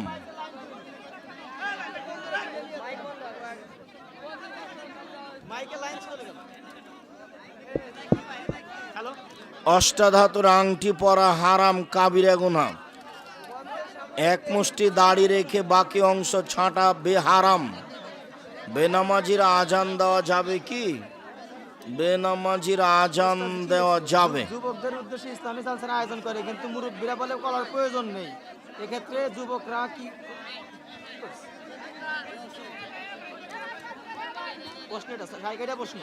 অষ্টাধাতুর আংটি পরা হারাম, কাবিরা গুনাহ। এক মুষ্টি দাড়ি রেখে বাকি অংশ ছাঁটা বেহারাম। বেনামাজির আজান দেওয়া যাবে কি? বেনামাজির আজান দেওয়া যাবে। যুবকদের উদ্দেশ্যে ইসলামী জালসার আয়োজন করে, কিন্তু মুরব্বীরা বলে করার প্রয়োজন নেই। এক্ষেত্রে যুবকরা কি প্রশ্ন? এটা সাইকেটা প্রশ্ন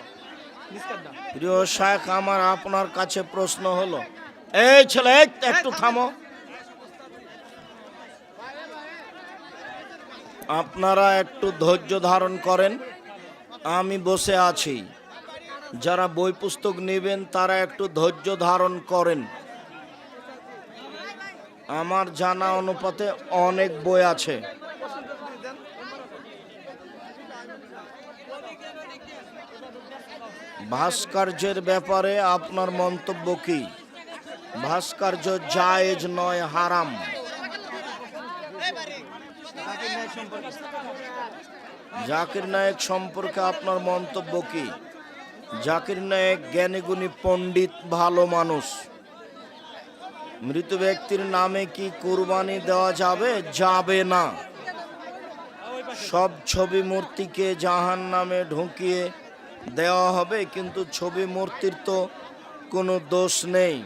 নিষ্কাটটা। প্রিয় শায়েখ, আমার আপনার কাছে প্রশ্ন হলো, এই ছেলে একটু থামো। আপনারা একটু ধৈর্য ধারণ করেন, আমি বসে আছি। যারা বই পুস্তক নেবেন তারা একটু ধৈর্য ধারণ করেন। আমার জানা অনুপাতে অনেক বই আছে। ভাস্কর্যের ব্যাপারে আপনার মন্তব্য কি? ভাস্কর্য জায়েজ নয়, হারাম। জাকির নায়েক সম্পর্কে আপনার মন্তব্য কি? জাকির নায়েক জ্ঞানীগুণী পণ্ডিত, ভালো মানুষ। মৃত ব্যক্তির নামে কি কুরবানি দেওয়া যাবে? যাবে না। সব ছবি মূর্তিকে জাহান্নামে ঢুকিয়ে দেওয়া হবে, কিন্তু ছবি মূর্তির তো কোনো দোষ নেই।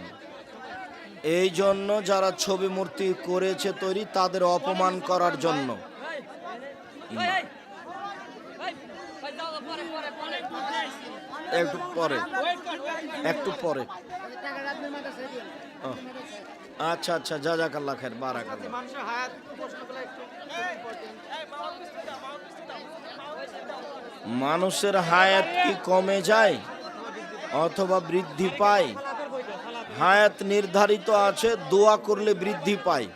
এই জন্য যারা ছবি মূর্তি করেছে তৈরি, তাদের অপমান করার জন্য। একটু পরে, একটু পরে। আচ্ছা আচ্ছা, জাযাকাল্লাহ খায়ের, বারাকাল্লাহ। মানুষের হায়াত প্রশ্নগুলো একটু মানুষের হায়াত কি কমে যায় অথবা বৃদ্ধি পায়? হায়াত নির্ধারিত আছে, দোয়া করলে বৃদ্ধি পায়।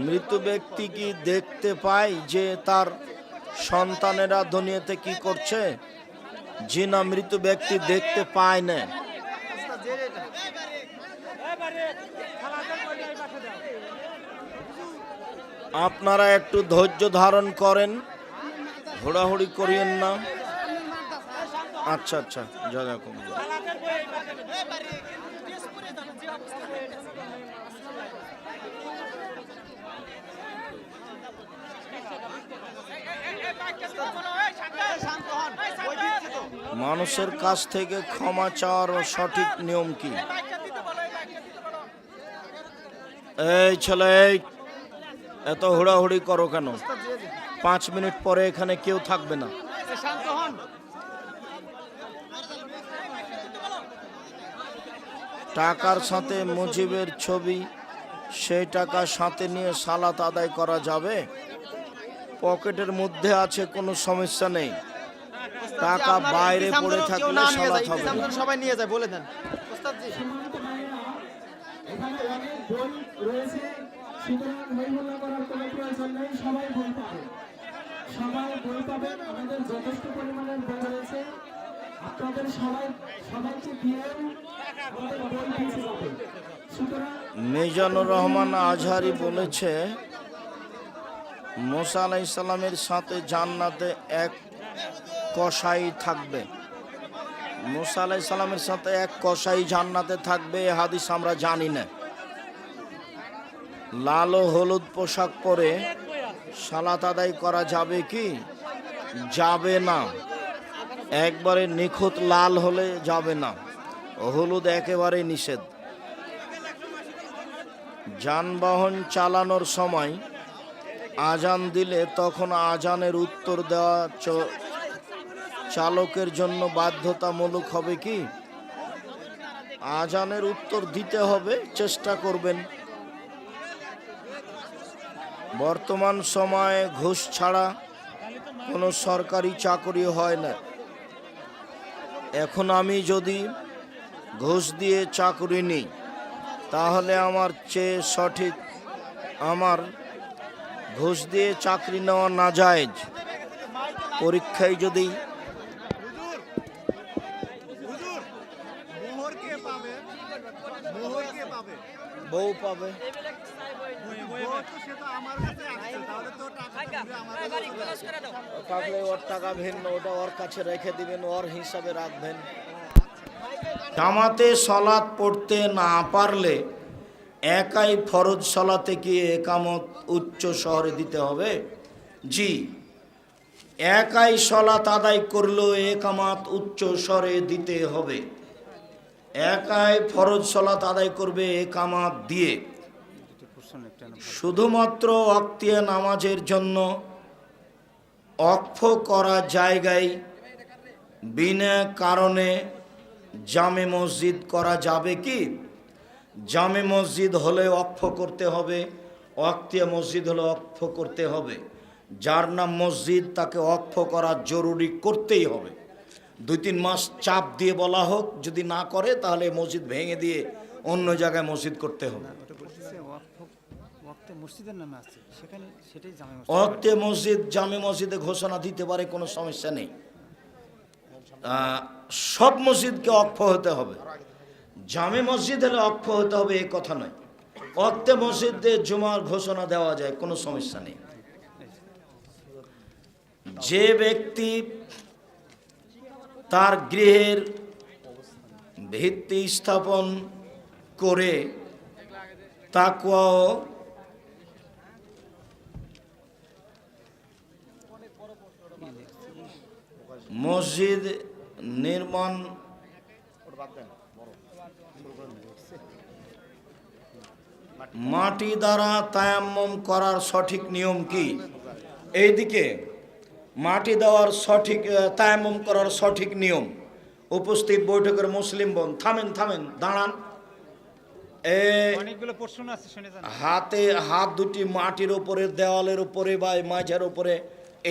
মৃত ব্যক্তি কি দেখতে পায় যে তার সন্তানেরা দুনিয়াতে কি করছে? জি না, মৃত ব্যক্তি দেখতে পায় না। আপনারা একটু ধৈর্য ধারণ করেন, হুড়াহুড়ি করিয়েন না। আচ্ছা আচ্ছা, জাযাকুমুল্লাহ। মানুষের কাছ থেকে ক্ষমা চাওয়ার সঠিক নিয়ম কি? এই ছেলে, এই এত হুড়াহুড়ি করো কেন? 5 মিনিট পরে এখানে কেউ থাকবে না। শান্ত হন। টাকার সাথে মুজিবের ছবি, সেই টাকা সাথে নিয়ে সালাত আদায় করা যাবে? পকেটের মধ্যে আছে, কোনো সমস্যা নেই। টাকা আপনার বাইরে ইতিসাম পড়ে যেন কেউ থাকলে না নিয়ে সালাত যায়, হবে ইতিসাম না। যেন সবাই নিয়ে যায়, বলে দেন ওস্তাদ জি। এখানে অনেক বই রয়েছে, সুতরাং হইহুল্লা করার কোনো প্রয়োজন নেই, সবাই বই পাবে, সবাই বই পাবেন। আমাদের যথেষ্ট পরিমাণের বই রয়েছে, আপনাদের সবাইকে দিয়েও আমাদের বই পিছিয়ে যাবে। সুতরাং মিজানুর রহমান আজহারি বলেছে, মুসা আলাইহিস সালামের সাথে জান্নাতে এক কসাই থাকবে। মুসা আলাইহিস সালামের সাথে এক কসাই জান্নাতে থাকবে, এ হাদিস আমরা জানি না। লাল ও হলুদ পোশাক পরে সালাত আদায় করা যাবে কি? যাবে না। একবারে নিখুঁত লাল হলে যাবে না, হলুদ একেবারে নিষেধ। যানবাহন চালানোর সময় আজান দিলে তখন আজানের উত্তর দেওয়া চালকের জন্য বাধ্যতামূলক হবে কি? আজানের উত্তর দিতে হবে, চেষ্টা করবেন। বর্তমান সময়ে ঘুষ ছাড়া কোনো সরকারি চাকরি হয় না। এখন আমি যদি ঘুষ দিয়ে চাকরি নিই, তাহলে আমার চেয়ে সঠিক আমার ঘুষ দিয়ে চাকরি নেওয়া নাজায়েজ। পরীক্ষায় যদি বউ পাবে, থাকলে ওর টাকা ভিন্ন, ওটা ওর কাছে রেখে দিবেন, ওর হিসাবে রাখবেন। জামাতে সলাৎ পড়তে না পারলে একাই ফরজ সলাতে গিয়ে একামত উচ্চ শহরে দিতে হবে? জি, একাই সলাত আদায় করলেও একামত উচ্চ স্বরে দিতে হবে। একাই ফরজ সলাত আদায় করবে একামত দিয়ে। শুধুমাত্র ওয়াক্তিয়া নামাজের জন্য অক্ফ করা জায়গায় বিনা কারণে জামে মসজিদ করা যাবে কি? জামে মসজিদ হলে অক্ফ করতে হবে, ওয়াক্তিয়া মসজিদ হলে অক্ফ করতে হবে। যার নাম মসজিদ তাকে অক্ফ করা জরুরি করতেই হবে। 2-3 মাস চাপ দিয়ে বলা হোক, যদি না করে তাহলে মসজিদ ভেঙে দিয়ে অন্য জায়গায় মসজিদ করতে হবে। ওয়াক্তে মসজিদ জামে মসজিদে ঘোষণা দিতে পারে, কোনো সমস্যা নেই। সব মসজিদকে অক্ফ হতে হবে। জামে মসজিদ হলে অক্ফ হতে হবে এই কথা নয়। ওয়াক্তে মসজিদে জুমার ঘোষণা দেওয়া যায়, কোনো সমস্যা নেই। যে ব্যক্তি তার গৃহের ভিত্তি স্থাপন করে তাকওয়া ও মসজিদ নির্মাণ মাটি দ্বারা তায়াম্মুম করার সঠিক নিয়ম কি? এইদিকে মাটি দেওয়ার সঠিক তায়াম্মুম করার সঠিক নিয়ম। উপস্থিত বৈঠকের মুসলিম বোন, থামেন, দাঁড়ান। হাতে হাত দুটি মাটির উপরে, দেওয়ালের উপরে বা মাঝের উপরে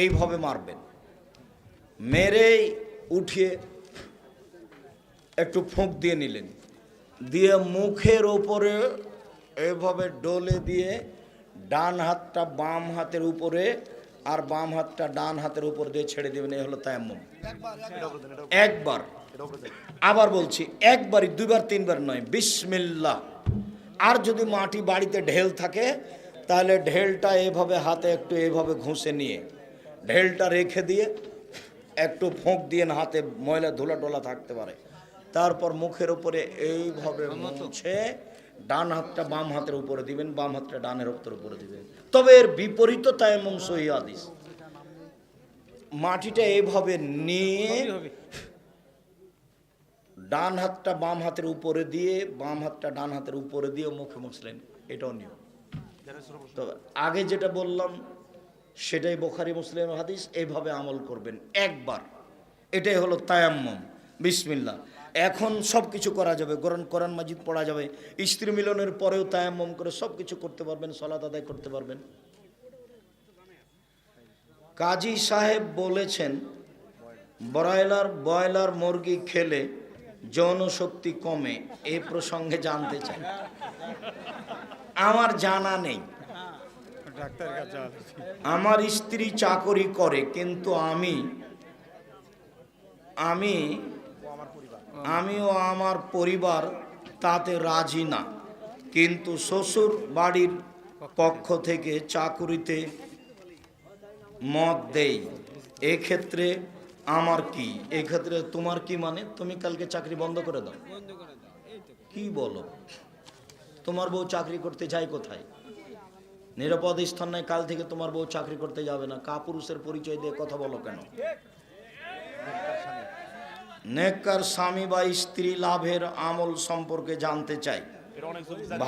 এইভাবে মারবেন। মেরেই উঠিয়ে একটু ফুঁক দিয়ে নিলেন, দিয়ে মুখের উপরে এইভাবে ডলে দিয়ে ডান হাতটা বাম হাতের উপরে আর বাম হাতটা ডান হাতের উপর দিয়ে ছেড়ে দেবেন। এই হলো তায়াম্মুম। একবার, আবার বলছি, একবারই, 2বার 3বার নয়। বিসমিল্লাহ। আর যদি মাটি বাড়িতে ঢেল থাকে তাহলে ঢেলটা এভাবে হাতে একটু এভাবে ঘষে নিয়ে ঢেলটা রেখে দিয়ে একটু ফোঁক দিয়ে হাতে ময়লা ধুলা টোলা থাকতে পারে, তারপর মুখের উপরে এইভাবে মুছে ডান হাতটা বাম হাতের উপরে দিবেন, বাম হাতটা ডানের হাতের উপরে দিবেন। তবে এর বিপরীত তায়াম্মুম সহিহ হাদিস। মাটিটা এইভাবে নিয়ে ডান হাতটা বাম হাতের উপরে দিয়ে বাম হাতটা ডান হাতের উপরে দিয়ে মুখে মুছলেন, এটাও নিয়ম। তো আগে যেটা বললাম সেটাই বুখারী মুসলিমের হাদিস, এইভাবে আমল করবেন একবার, এটাই হলো তায়াম্মুম। বিসমিল্লাহ। এখন সব কিছু করা যাবে, কোরআন মাজিদ পড়া যাবে, স্ত্রী মিলনের পরেও তায়াম্মুম করে সব কিছু করতে পারবেন, সালাত আদায় করতে পারবেন। কাজী সাহেব বলেছেন ব্রয়লার মুরগি খেলে যৌন শক্তি কমে, এই প্রসঙ্গে জানতে চাই। আমার জানা নেই, আমার স্ত্রী চাকরি করে কিন্তু আমিও আমার পরিবার তাতে রাজি না, কিন্তু শ্বশুর বাড়ির পক্ষ থেকে চাকুরিতে মত দেই, এক্ষেত্রে আমার কি? এক্ষেত্রে তোমার কি? মানে তুমি কালকে চাকরি বন্ধ করে দাও। কি বলো? তোমার বউ চাকরি করতে যায় কোথায়? নিরাপদ স্থান নাই, কাল থেকে তোমার বউ চাকরি করতে যাবে না। কাপুরুষের পরিচয় দিয়ে কথা বলো কেন? নেককার স্বামী বা স্ত্রী লাভের আমল সম্পর্কে জানতে চাই।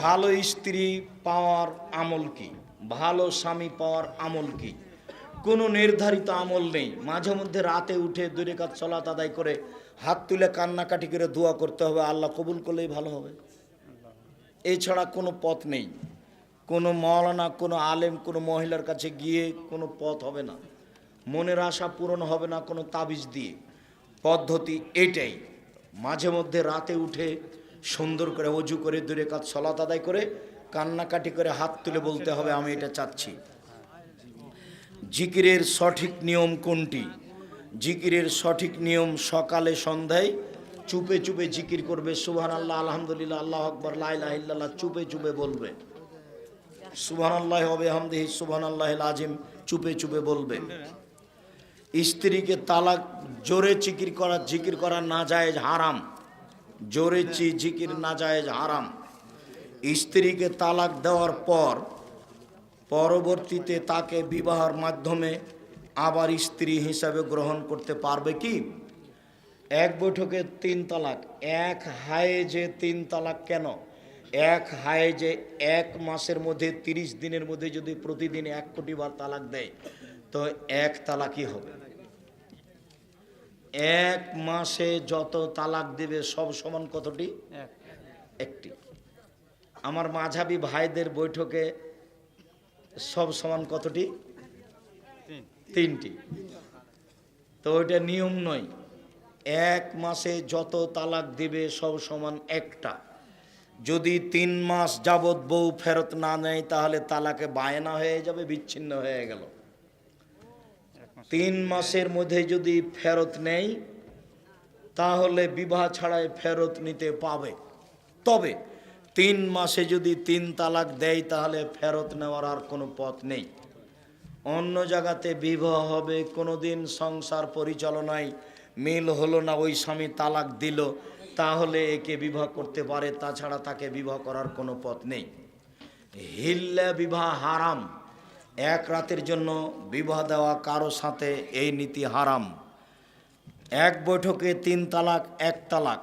ভালো স্ত্রী পাওয়ার আমল কি? ভালো স্বামী পাওয়ার আমল কি? কোনো নির্ধারিত আমল নেই। মাঝে মধ্যে রাতে উঠে 2 রাকাত সালাত আদায় করে হাত তুলে কান্নাকাটি করে দোয়া করতে হবে, আল্লাহ কবুল করলেই ভালো হবে। এছাড়া কোনো পথ নেই। কোনো মাওলানা, কোনো আলেম, কোনো মহিলার কাছে গিয়ে কোনো পথ হবে না, মনের আশা পূরণ হবে না কোনো তাবিজ দিয়ে। পদ্ধতি এটাই, মাঝে মধ্যে রাতে উঠে সুন্দর করে ওযু করে 2 রাকাত সালাত আদায় করে কান্নাকাটি করে হাত তুলে বলতে হবে আমি এটা চাচ্ছি। জিকিরের সঠিক নিয়ম কোনটি? জিকিরের সঠিক নিয়ম সকালে সন্ধ্যায় চুপে চুপে জিকির করবে। সুবহানাল্লাহ, আলহামদুলিল্লাহ, আল্লাহু আকবার, লা ইলাহা ইল্লাল্লাহ চুপে চুপে বলবে। সুবহানাল্লাহি ওয়া বিহামদিহি সুবহানাল্লাহিল আযীম চুপে চুপে বলবে। স্ত্রীকে তালাক জোরে জিকির করা নাজায়েজ, হারাম। জোরে জিকির নাজায়েজ, হারাম। স্ত্রীকে তালাক দেওয়ার পর পরবর্তীতে তাকে বিবাহের মাধ্যমে আবার স্ত্রী হিসাবে গ্রহণ করতে পারবে কি? এক বৈঠকে 3 তালাক, এক হায়েজে 3 তালাক। কেন? এক হায়েজে 1 মাসের মধ্যে 30 দিনের মধ্যে যদি প্রতিদিন 1 কোটি বার তালাক দেয় তো 1 তালাকই হবে। 1 মাসে যত তালাক দেবে সব সমান কতটি? 1টি। আমার মাঝাবি ভাইদের বৈঠকে সব সমান কতটি? 3টি। তো ওইটা নিয়ম নয়। 1 মাসে যত তালাক দিবে সব সমান 1টা। যদি 3 মাস যাবৎ বউ ফেরত না নেয় তাহলে তালাকে বায়না হয়ে যাবে, বিচ্ছিন্ন হয়ে গেল। 3 মাসের মধ্যে যদি ফেরত নেয় তাহলে বিবাহ ছাড়াই ফেরত নিতে পাবে। তবে 3 মাসে যদি 3 তালাক দেয় তাহলে ফেরত নেওয়ার আর কোনো পথ নেই। অন্য জায়গাতে বিবাহ হবে, কোনোদিন সংসার পরিচালনায় মিল হলো না, ওই স্বামী তালাক দিল, তাহলে একে বিবাহ করতে পারে, তাছাড়া তাকে বিবাহ করার কোনো পথ নেই। হিল্লা বিবাহ হারাম। 1 রাতের জন্য বিবাহ দেওয়া কারো সাথে এই নীতি হারাম। 1 বৈঠকে 3 তালাক, 1 তালাক।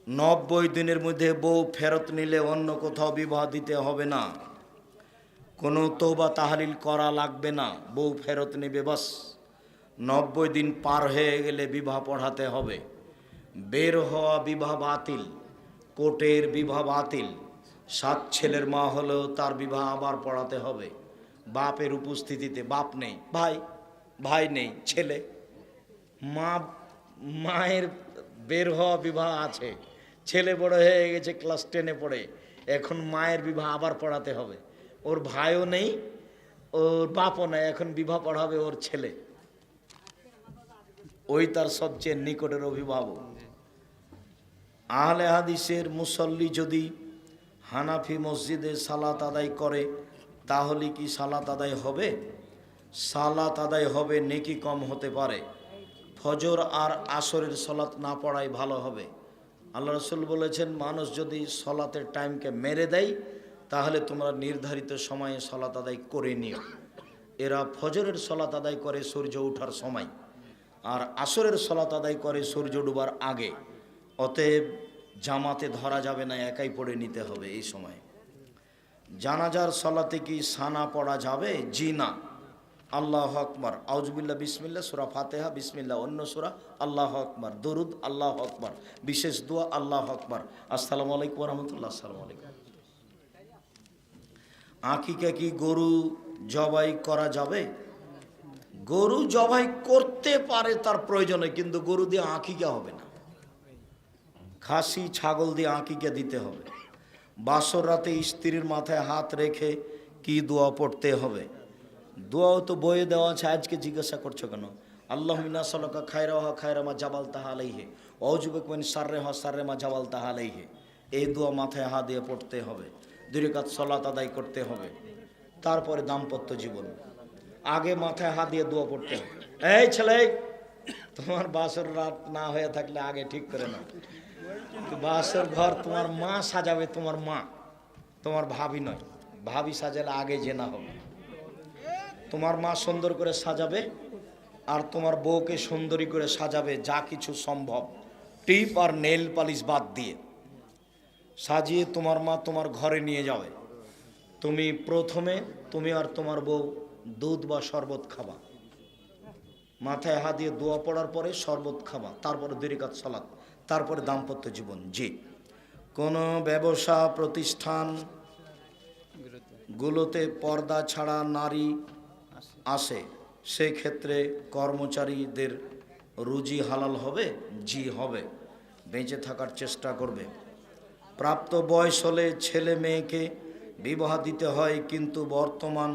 90 দিনের মধ্যে বউ ফেরত নিলে অন্য কোথাও বিবাহ দিতে হবে না, কোনো তওবা তাহলিল করা লাগবে না, বউ ফেরত নেবে বাস। 90 দিন পার হয়ে গেলে বিবাহ পড়াতে হবে। বের হওয়া বিবাহ বাতিল, কোর্টের বিবাহ বাতিল। 7 ছেলের মা হলেও তার বিবাহ আবার পড়াতে হবে। বাপের উপস্থিতিতে, বাপ নেই, ভাই নেই, ছেলে, মায়ের বের হওয়া বিবাহ আছে, ছেলে বড় হয়ে গেছে, ক্লাস 10-এ পড়ে, এখন মায়ের বিবাহ আবার পড়াতে হবে। ওর ভাইও নেই, ওর বাপও নেই, এখন বিবাহ পড়াবে ওর ছেলে, ওই তার সবচেয়ে নিকটের অভিভাবক। আহলে হাদিসের মুসল্লি যদি হানাফি মসজিদে সালাত আদায় করে তাহলে কি সালাত আদায় হবে? সালাত আদায় হবে, নেকি কম হতে পারে। ফজর আর আসরের সলাত না পড়াই ভালো হবে। আল্লাহ রসুল বলেছেন, মানুষ যদি সলাতের টাইমকে মেরে দেয় তাহলে তোমরা নির্ধারিত সময়ে সলাত আদায় করে নিও। এরা ফজরের সলাত আদায় করে সূর্য ওঠার সময়, আর আসরের সলাত আদায় করে সূর্য ডুবার আগে। অতএব জামাতে ধরা যাবে না, একাই পড়ে নিতে হবে এই সময়। জানাজার সলাতে কি সানা পড়া যাবে? জি না। আল্লাহ আকবার, আউজুবিল্লাহ, বিসমিল্লাহ, সূরা ফাতিহা, বিসমিল্লাহ, অন্য সূরা, আল্লাহ আকবার, দরুদ, আল্লাহ আকবার, বিশেষ দোয়া, আল্লাহ আকবার, আসসালামু আলাইকুম ওয়া রাহমাতুল্লাহ, আসসালামু আলাইকুম। আকিকা কি গরু জবাই করা যাবে? গরু জবাই করতে পারে তার প্রয়োজনে, কিন্তু গরু দিয়ে আকিকা হবে না। খাসি ছাগল দিয়ে আকিকা দিতে হবে। বাসর রাতে স্ত্রীর মাথায় হাত রেখে কি দোয়া পড়তে হবে? দোয়াও তো বইয়ে দেওয়া আছে, আজকে জিজ্ঞাসা করছো কেন? আল্লাহুম্মা সাল্লাকা খায়রা ওয়া খায়রা মা জাবাল তাহা আলাইহি ওয়া আউযুবিকা মিন শাররি ওয়া শাররি মা জাবাল তাহা আলাইহি। এই দোয়া মাথায় হাত দিয়ে পড়তে হবে। 2 রাকাত সালাত আদায় করতে হবে। তারপরে দাম্পত্য জীবন, আগে মাথায় হাত দিয়ে দোয়া পড়তে হবে। এই ছেলে, তোমার বাসর রাত না হয়ে থাকলে আগে ঠিক করে নাও। বাসর ঘর তোমার মা সাজাবে, তোমার মা, তোমার ভাবি নয়। ভাবি সাজালে আগে জেনা হবে। তোমার মা সুন্দর করে সাজাবে, আর তোমার বউকে সুন্দরী করে সাজাবে যা কিছু সম্ভব, টিপ আর নেল পালিশ বাদ দিয়ে সাজিয়ে তোমার মা তোমার ঘরে নিয়ে যাবে। তুমি প্রথমে, তুমি আর তোমার বউ দুধ বা শরবত খাবা। মাথায় হাত দিয়ে দোয়া পড়ার পরে শরবত খাবা, তারপরে 2 রাকাত সালাত, তারপরে দাম্পত্য জীবন। জি, কোনো ব্যবসা প্রতিষ্ঠান গুলোতে পর্দা ছাড়া নারী আসে, সেই ক্ষেত্রে কর্মচারীদের রুজি হালাল হবে? জি হবে, বেঁচে থাকার চেষ্টা করবে। প্রাপ্ত বয়স হলে ছেলে মেয়েকে বিবাহ দিতে হয়, কিন্তু বর্তমান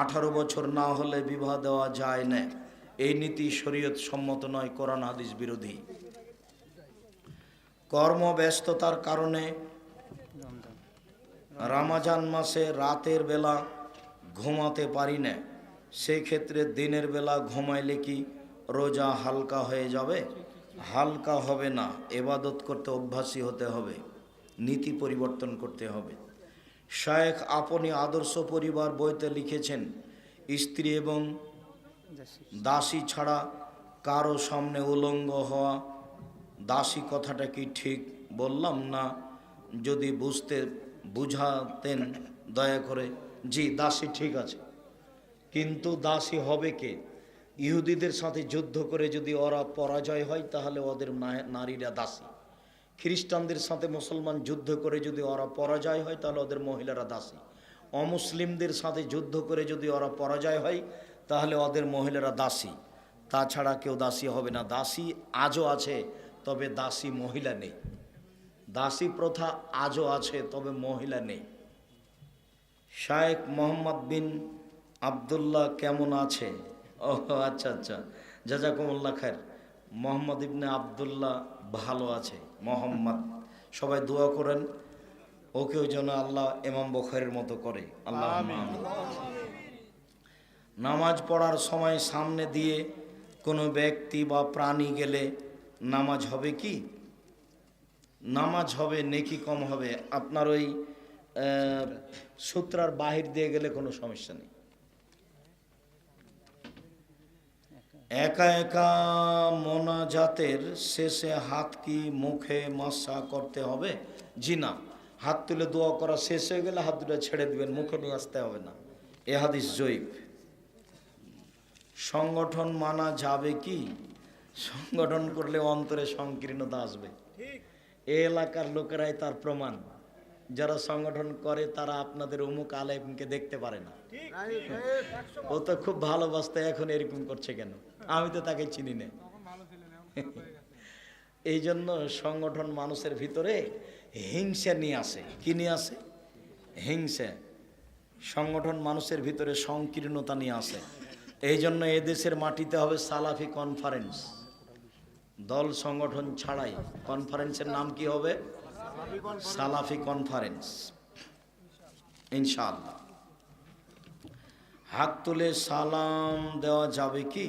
18 বছর না হলে বিবাহ দেওয়া যায় না। এই নীতি শরীয়ত সম্মত নয়, কোরআন হাদিস বিরোধী। কর্মব্যস্ততার কারণে রমজান মাসে রাতের বেলা ঘুমাতে পারি না, সেক্ষেত্রে দিনের বেলা ঘুমাইলে কি রোজা হালকা হয়ে যাবে? হালকা হবে না, ইবাদত করতে অভ্যাসী হতে হবে, নীতি পরিবর্তন করতে হবে। শায়েখ আপনি আদর্শ পরিবার বইতে লিখেছেন, স্ত্রী এবং দাসী ছাড়া কারো সামনে উলঙ্গ হওয়া। দাসী কথাটা কি ঠিক বললাম না? যদি বুঝাতেন দয়া করে। জি, দাসী ঠিক আছে, কিন্তু দাসী হবে কে? ইহুদিদের সাথে যুদ্ধ করে যদি ওরা পরাজয় হয় তাহলে ওদের নারীরা দাসী। খ্রিস্টানদের সাথে মুসলমান যুদ্ধ করে যদি ওরা পরাজয় হয় তাহলে ওদের মহিলারা দাসী। অমুসলিমদের সাথে যুদ্ধ করে যদি ওরা পরাজয় হয় তাহলে ওদের মহিলারা দাসী, তাছাড়া কেউ দাসী হবে না। দাসী আজও আছে, তবে দাসী মহিলা নেই। দাসী প্রথা আজও আছে, তবে মহিলা নেই। শায়েখ মোহাম্মদ বিন আবদুল্লাহ কেমন আছে? ও আচ্ছা আচ্ছা, জাজাকুমুল্লাহ খায়ের। মোহাম্মদ ইবনে আবদুল্লাহ ভালো আছে। মোহাম্মদ, সবাই দোয়া করেন ওকেও যেন আল্লাহ ইমাম বুখারীর মতো করে। আল্লাহ আমিন। নামাজ পড়ার সময় সামনে দিয়ে কোনো ব্যক্তি বা প্রাণী গেলে নামাজ হবে কি? নামাজ হবে, নেকি কম হবে। আপনার ওই সূত্রার বাহির দিয়ে গেলে কোনো সমস্যা নেই। একা একা মোনাজাতের শেষে হাত কি মুখে মাসা করতে হবে? জি না, হাত তুলে দোয়া করা শেষ হয়ে গেলে হাত দুটো ছেড়ে দিবেন, মুখে নিয়ে আসতে হবে না। এ হাদিস জয়ীফ। সংগঠন মানা যাবে কি? সংগঠন করলে অন্তরে সংকীর্ণতা আসবে। এই এলাকার লোকেরাই তার প্রমাণ। যারা সংগঠন করে তারা আপনাদের অমুক আলেমকে দেখতে পারে না। ও তো খুব ভালোবাসতে, এখন এরকম করছে কেন? আমি তো তাকে চিনি না। এই জন্য সংগঠন মানুষের ভিতরে হিংসা নিয়ে আসে। কি নিয়ে আসে? হিংসা। সংগঠন মানুষের ভিতরে সংকীর্ণতা নিয়ে আসে। এই জন্য এদেশের মাটিতে হবে সালাফি কনফারেন্স। দল সংগঠন ছাড়াই কনফারেন্সের নাম কি হবে? সালাফি কনফারেন্স, ইনশাআল্লাহ। হাত তুলে সালাম দেওয়া যাবে কি?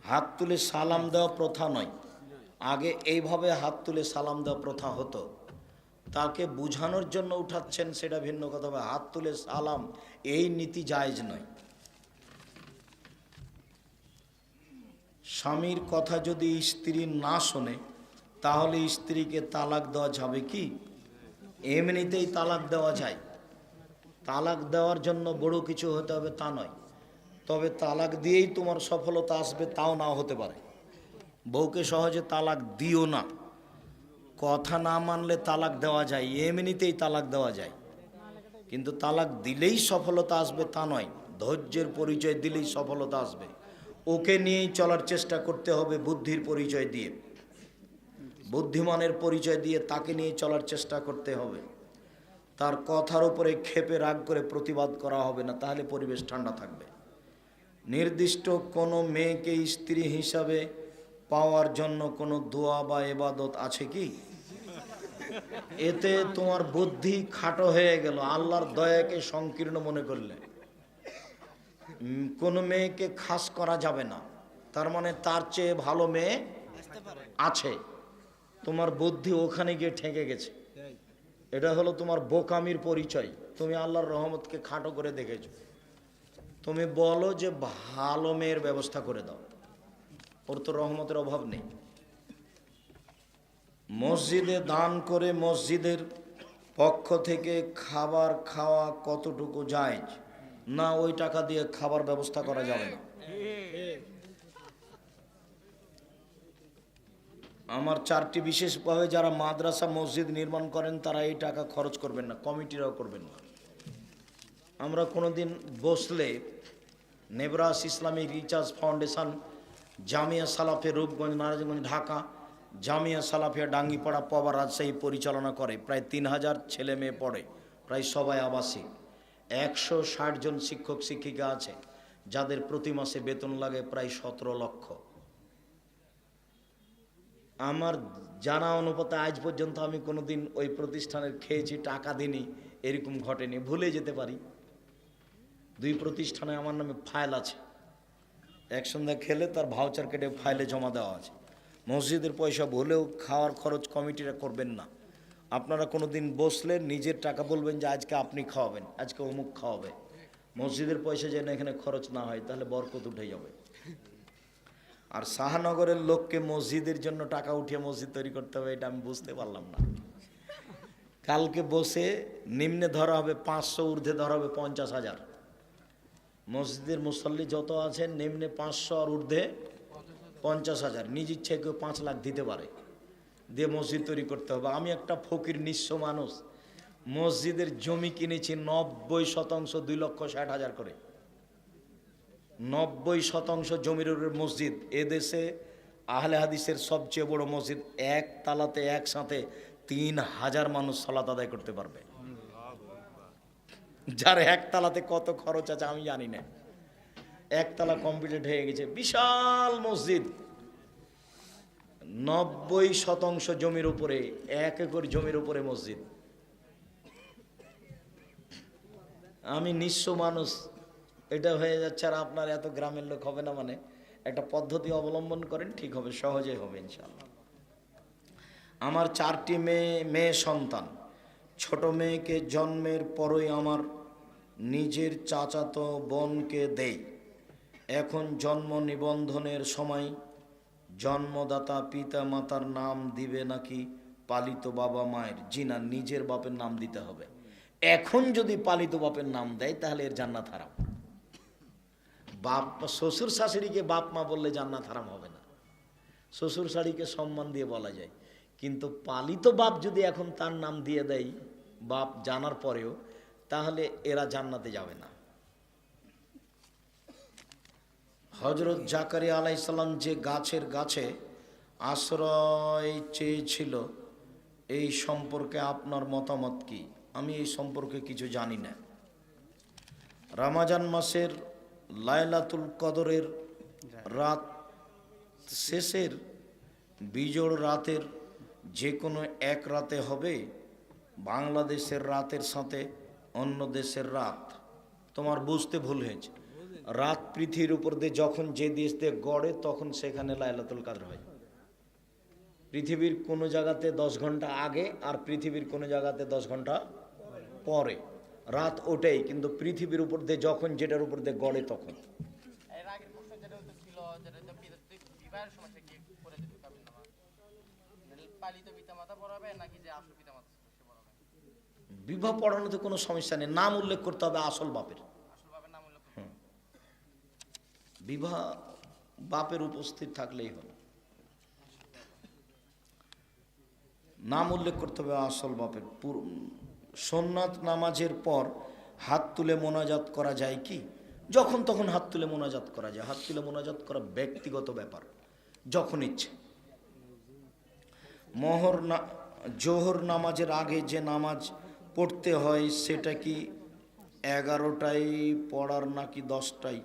হাত তুলে সালাম দেওয়া প্রথা নয়। আগে এইভাবে হাত তুলে সালাম দেওয়া প্রথা হতো। তাকে বোঝানোর জন্য উঠাচ্ছেন সেটা ভিন্ন কথা। হবে হাত তুলে সালাম এই নীতি জায়েজ নয়। স্বামীর কথা যদি স্ত্রী না শোনে তাহলে স্ত্রীকে তালাক দেওয়া যাবে কি? এমনিতেই তালাক দেওয়া যায়। তালাক দেওয়ার জন্য বড় কিছু হতে হবে তা নয়। তবে তালাক দিয়েই তোমার সফলতা আসবে তাও নাও হতে পারে। বউকে সহজে তালাক দিও না। কথা না মানলে তালাক দেওয়া যায়, এমনিতেই তালাক দেওয়া যায়। কিন্তু তালাক দিলেই সফলতা আসবে তা নয়। ধৈর্যের পরিচয় দিলেই সফলতা আসবে। ওকে নিয়েই চলার চেষ্টা করতে হবে, বুদ্ধির পরিচয় দিয়ে, বুদ্ধিমানের পরিচয় দিয়ে তাকে নিয়ে চলার চেষ্টা করতে হবে। তার কথার উপরে ক্ষেপে রাগ করে প্রতিবাদ করা হবে না, তাহলে পরিবেশ ঠান্ডা থাকবে। নির্দিষ্ট কোনো মেয়েকে স্ত্রী হিসাবে পাওয়ার জন্য কোনো দোয়া বা ইবাদত আছে কি? এতে তোমার বুদ্ধি খাটো হয়ে গেল, আল্লাহর দয়াকে সংকীর্ণ মনে করলে। কোনো মেয়েকে খাস করা যাবে না, তার মানে তার চেয়ে ভালো মেয়ে আছে। তোমার বুদ্ধি ওখানে গিয়ে ঠেকে গেছে। এটা হলো তোমার বোকামির পরিচয়। তুমি আল্লাহর রহমতকে খাটো করে দেখেছো। তুমি বলো যে ভালো মেয়ের ব্যবস্থা করে দাও, ওর তো রহমতের অভাব নেই। মসজিদে দান করে মসজিদের পক্ষ থেকে খাবার খাওয়া কতটুকু জায়েজ? না, ওই টাকা দিয়ে খাবার ব্যবস্থা করা যাবে না। আমার চারটি বিশেষভাবে যারা মাদ্রাসা মসজিদ নির্মাণ করেন তারা এই টাকা খরচ করবেন না, কমিটিরাও করবেন না। আমরা কোনোদিন বসলে নেবরাস ইসলামী রিচার্জ ফাউন্ডেশন, জামিয়া সালাফিয়া রূপগঞ্জ, নারায়ণগঞ্জ, ঢাকা, জামিয়া সালাফিয়া ডাঙ্গিপাড়া, পবা, রাজশাহী পরিচালনা করে। প্রায় 3000 ছেলে মেয়ে পড়ে, প্রায় সবাই আবাসিক। 160 জন শিক্ষক শিক্ষিকা আছে যাদের প্রতি মাসে বেতন লাগে প্রায় 17 লক্ষ। আমার জানা অনুপাতে আজ পর্যন্ত আমি কোনোদিন ওই প্রতিষ্ঠানের খেয়েছি, টাকা দিইনি, এরকম ঘটেনি। ভুলে যেতে পারি। 2 প্রতিষ্ঠানে আমার নামে ফাইল আছে, এক সন্ধ্যা খেলে তার ভাউচার কেটে ফাইলে জমা দেওয়া আছে। মসজিদের পয়সা ভুলেও খাওয়ার খরচ কমিটিরা করবেন না। আপনারা কোনো দিন বসলে নিজের টাকা বলবেন যে আজকে আপনি খাওয়াবেন, আজকে অমুক খাওয়াবে। মসজিদের পয়সা যেন এখানে খরচ না হয়, তাহলে বরকত উঠে যাবে। আর শাহনগরের লোককে মসজিদের জন্য টাকা উঠিয়ে মসজিদ তৈরি করতে হবে, এটা আমি বুঝতে পারলাম না। কালকে বসে নিম্নে ধরা হবে 500, ঊর্ধ্বে ধরা হবে 50,000। মসজিদের মুসল্লি যত আছেন নিম্নে 500 আর ঊর্ধ্বে 50,000। নিজ ইচ্ছায় কেউ 5 লাখ দিতে পারে, দিয়ে মসজিদ তৈরি করতে হবে। আমি একটা ফকির নিঃস্ব মানুষ, মসজিদের জমি কিনেছি 90% 2,60,000 করে। 90% জমির উপরে মসজিদ। এদেশে আহলে হাদিসের সবচেয়ে বড় মসজিদ, এক তালাতে একসাথে 3,000 মানুষ সালাত আদায় করতে পারবে। যার একতলাতে কত খরচ আছে আমি জানি না। একতলা কমপ্লিট হয়ে গেছে, বিশাল মসজিদ, 90% জমির উপরে, 1 একর জমির উপরে মসজিদ। আমি নিঃস্ব মানুষ, এটা হয়ে যাচ্ছে। আর আপনার এত গ্রামের লোক হবে না, মানে একটা পদ্ধতি অবলম্বন করেন, ঠিক হবে, সহজেই হবে ইনশাআল্লাহ। আমার 4টি মেয়ে সন্তান। ছোট মেয়েকে জন্মের পরই আমার নিজের চাচাতো বোনকে দেই। এখন জন্ম নিবন্ধনের সময় জন্মদাতা পিতা মাতার নাম দিবে নাকি পালিত বাবা মায়ের? জি না, নিজের বাপের নাম দিতে হবে। এখন যদি পালিত বাপের নাম দেয় তাহলে এর জান্নাত হারাম। বাপ শ্বশুর শাশুড়িকে বাপ মা বললে জান্নাত হারাম হবে না। শ্বশুর শাশুড়িকে সম্মান দিয়ে বলা যায়, কিন্তু পালিত বাপ যদি এখন তার নাম দিয়ে দেয় বাপ জানার পরেও, তাহলে এরা জান্নাতে যাবে না। হযরত জাকারিয়া আলাইহিস সালাম যে গাছের গাছে আশ্রয় চেয়েছিল, এই সম্পর্কে আপনার মতামত কি? আমি এই সম্পর্কে কিছু জানি না। রমজান মাসের লাইলাতুল কদরের রাত শেষের বিজোড় রাতের যে কোনো এক রাতে হবে? বাংলাদেশের রাতের সাথে অন্য দেশের রাত? তোমার বুঝতে ভুল হয়েছে। রাত পৃথিবীর উপর দিয়ে যখন যে দেশ দিয়ে গড়ে তখন সেখানে লাইলাতুল কদর হয়। পৃথিবীর কোনো জায়গাতে 10 ঘন্টা আগে আর পৃথিবীর কোনো জায়গাতে 10 ঘন্টা পরে রাত ওটাই, কিন্তু পৃথিবীর উপর দিয়ে যখন যেটার উপর দিয়ে গড়ে তখন। এর আগের প্রশ্ন যেটা ছিল যেটা বিবাহের সময় সে কি করে দিতে পারবে না, পালিত পিতামাতা পড়াবে নাকি যে আসল পিতামাতা সে পড়াবে? বিবাহ পড়ানোতে কোনো সমস্যা নেই, নাম উল্লেখ করতে হবে আসল বাপের। আসল ভাবে নাম উল্লেখ করতে হবে। বিবাহ বাপের উপস্থিত থাকলেই হলো, নাম উল্লেখ করতে হবে আসল বাপের। সুন্নাত নামাজের পর হাত তুলে মোনাজাত করা যায় কি? যখন তখন হাত তুলে মোনাজাত করা যায়। হাত তুলে মোনাজাত করা ব্যক্তিগত ব্যাপার, যখন ইচ্ছে। জোহর নামাজের আগে যে নামাজ পড়তে হয় সেটা কি 11টায় পড়ার নাকি 10টায়?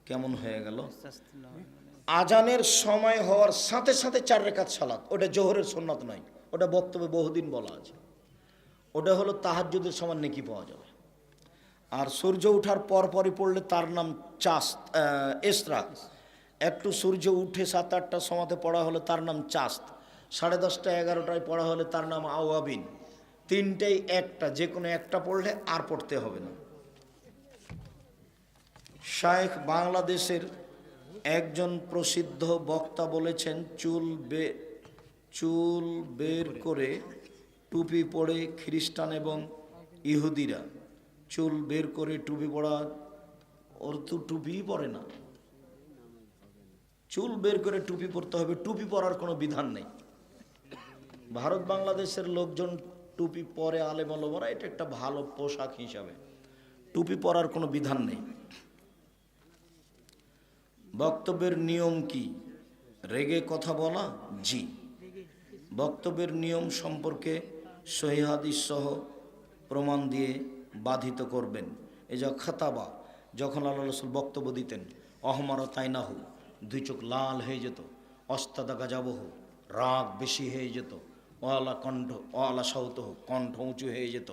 কেমন হয়ে গেল? আজানের সময় হওয়ার সাথে সাথে 4 রাকাত সালাত, ওটা জোহরের সুন্নাত নয়, ওটা বক্তব্যে বহুদিন বলা আছে। ওটা হলো তাহাজ্জুদের সমান নেকি পাওয়া যাবে। আর সূর্য ওঠার পরপরই পড়লে তার নাম ইসরাক। একটু সূর্য উঠে 7-8টার সময়তে পড়া হলে তার নাম চাস্ত। 10:30 11টায় পড়া হলে তার নাম আওয়াবিন। 3টেই একটা, যে কোনো একটা পড়লে আর পড়তে হবে না। শায়েখ বাংলাদেশের একজন প্রসিদ্ধ বক্তা বলেছেন, চুল বের করে টুপি পরে খ্রিস্টান এবং ইহুদিরা চুল বের করে টুপি পরা, ওর তো টুপিই পরে না। চুল বের করে টুপি পরতে হবে, টুপি পরার কোনো বিধান নেই। ভারত বাংলাদেশের লোকজন টুপি পরে, আলেম ওলামারা, এটা একটা ভালো পোশাক হিসাবে, টুপি পরার কোনো বিধান নেই। বক্তব্যের নিয়ম কি? রেগে কথা বলা? জি। বক্তব্যের নিয়ম সম্পর্কে সহিহ হাদিস সহ প্রমাণ দিয়ে বাধিত করবেন। এই যে খাতাবা, যখন আল্লাহ রাসূল বক্তব্য দিতেন, অহমার তাইনাহু, 2 চোখ লাল হয়ে যেত, অস্তাদা গাজাবহু, রাগ বেশি হয়ে যেত, ওয়ালা সাউতহ, কণ্ঠ উঁচু হয়ে যেত,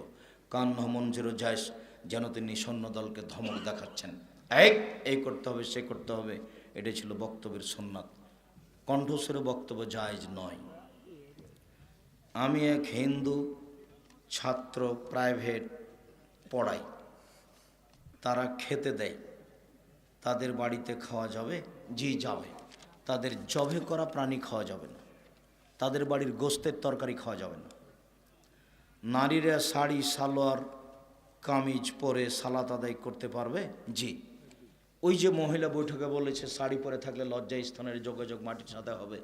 কান্না মঞ্জুর জায়স, যেন তিনি সৈন্যদলকে ধমক দেখাচ্ছেন, এই করতে হবে, সে করতে হবে। এটা ছিল বক্তব্যের সুন্নাত। কণ্ঠস্বরে বক্তব্য জায়েজ নয়। আমি এক হিন্দু ছাত্র প্রাইভেট পড়াই, তারা খেতে দেয়, তাদের বাড়িতে খাওয়া যাবে? জি যাবে। তাদের জবে করা প্রাণী খাওয়া যাবে না, তাদের বাড়ির গোস্তের তরকারি খাওয়া যাবে না। নারীরা শাড়ি সালোয়ার কামিজ পরে সালাত আদায় করতে পারবে? জি। ওই যে মহিলা বৈঠকে বলেছে শাড়ি পরে থাকলে লজ্জা স্থানের যোগাযোগ মাটির সাথে হবে,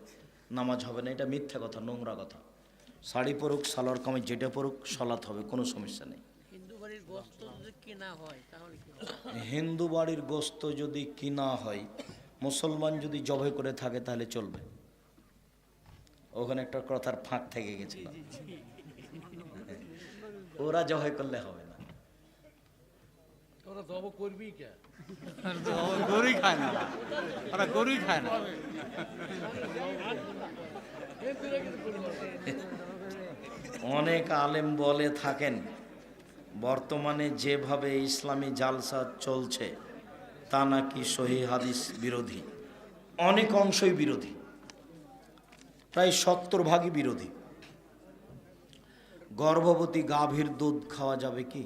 নামাজ হবে না, এটা মিথ্যা কথা, নোংরা কথা। শাড়ি পরুক, সালোয়ার কামিজ যেটা পরুক, সালাত হবে, কোনো সমস্যা নেই। হিন্দু বাড়ির গোস্ত যদি কিনা হয় তাহলে কি হবে? হিন্দু বাড়ির গোস্ত যদি কিনা হয়, মুসলমান যদি জবাই করে থাকে তাহলে চলবে। ওখানে একটা কথার ফাঁক থেকে গেছিল, ওরা জবাই করলে হবে না। ওরা জব করবি কে? গরুই খায় না, ওরা গরুই খায় না। অনেক আলেম বলে থাকেন বর্তমানে যেভাবে ইসলামী জালসা চলছে তা নাকি সহিহ হাদিস বিরোধী। অনেক অংশই বিরোধী, প্রায় 70% বিরোধী। গর্ভবতী গাভীর দুধ খাওয়া যাবে কি?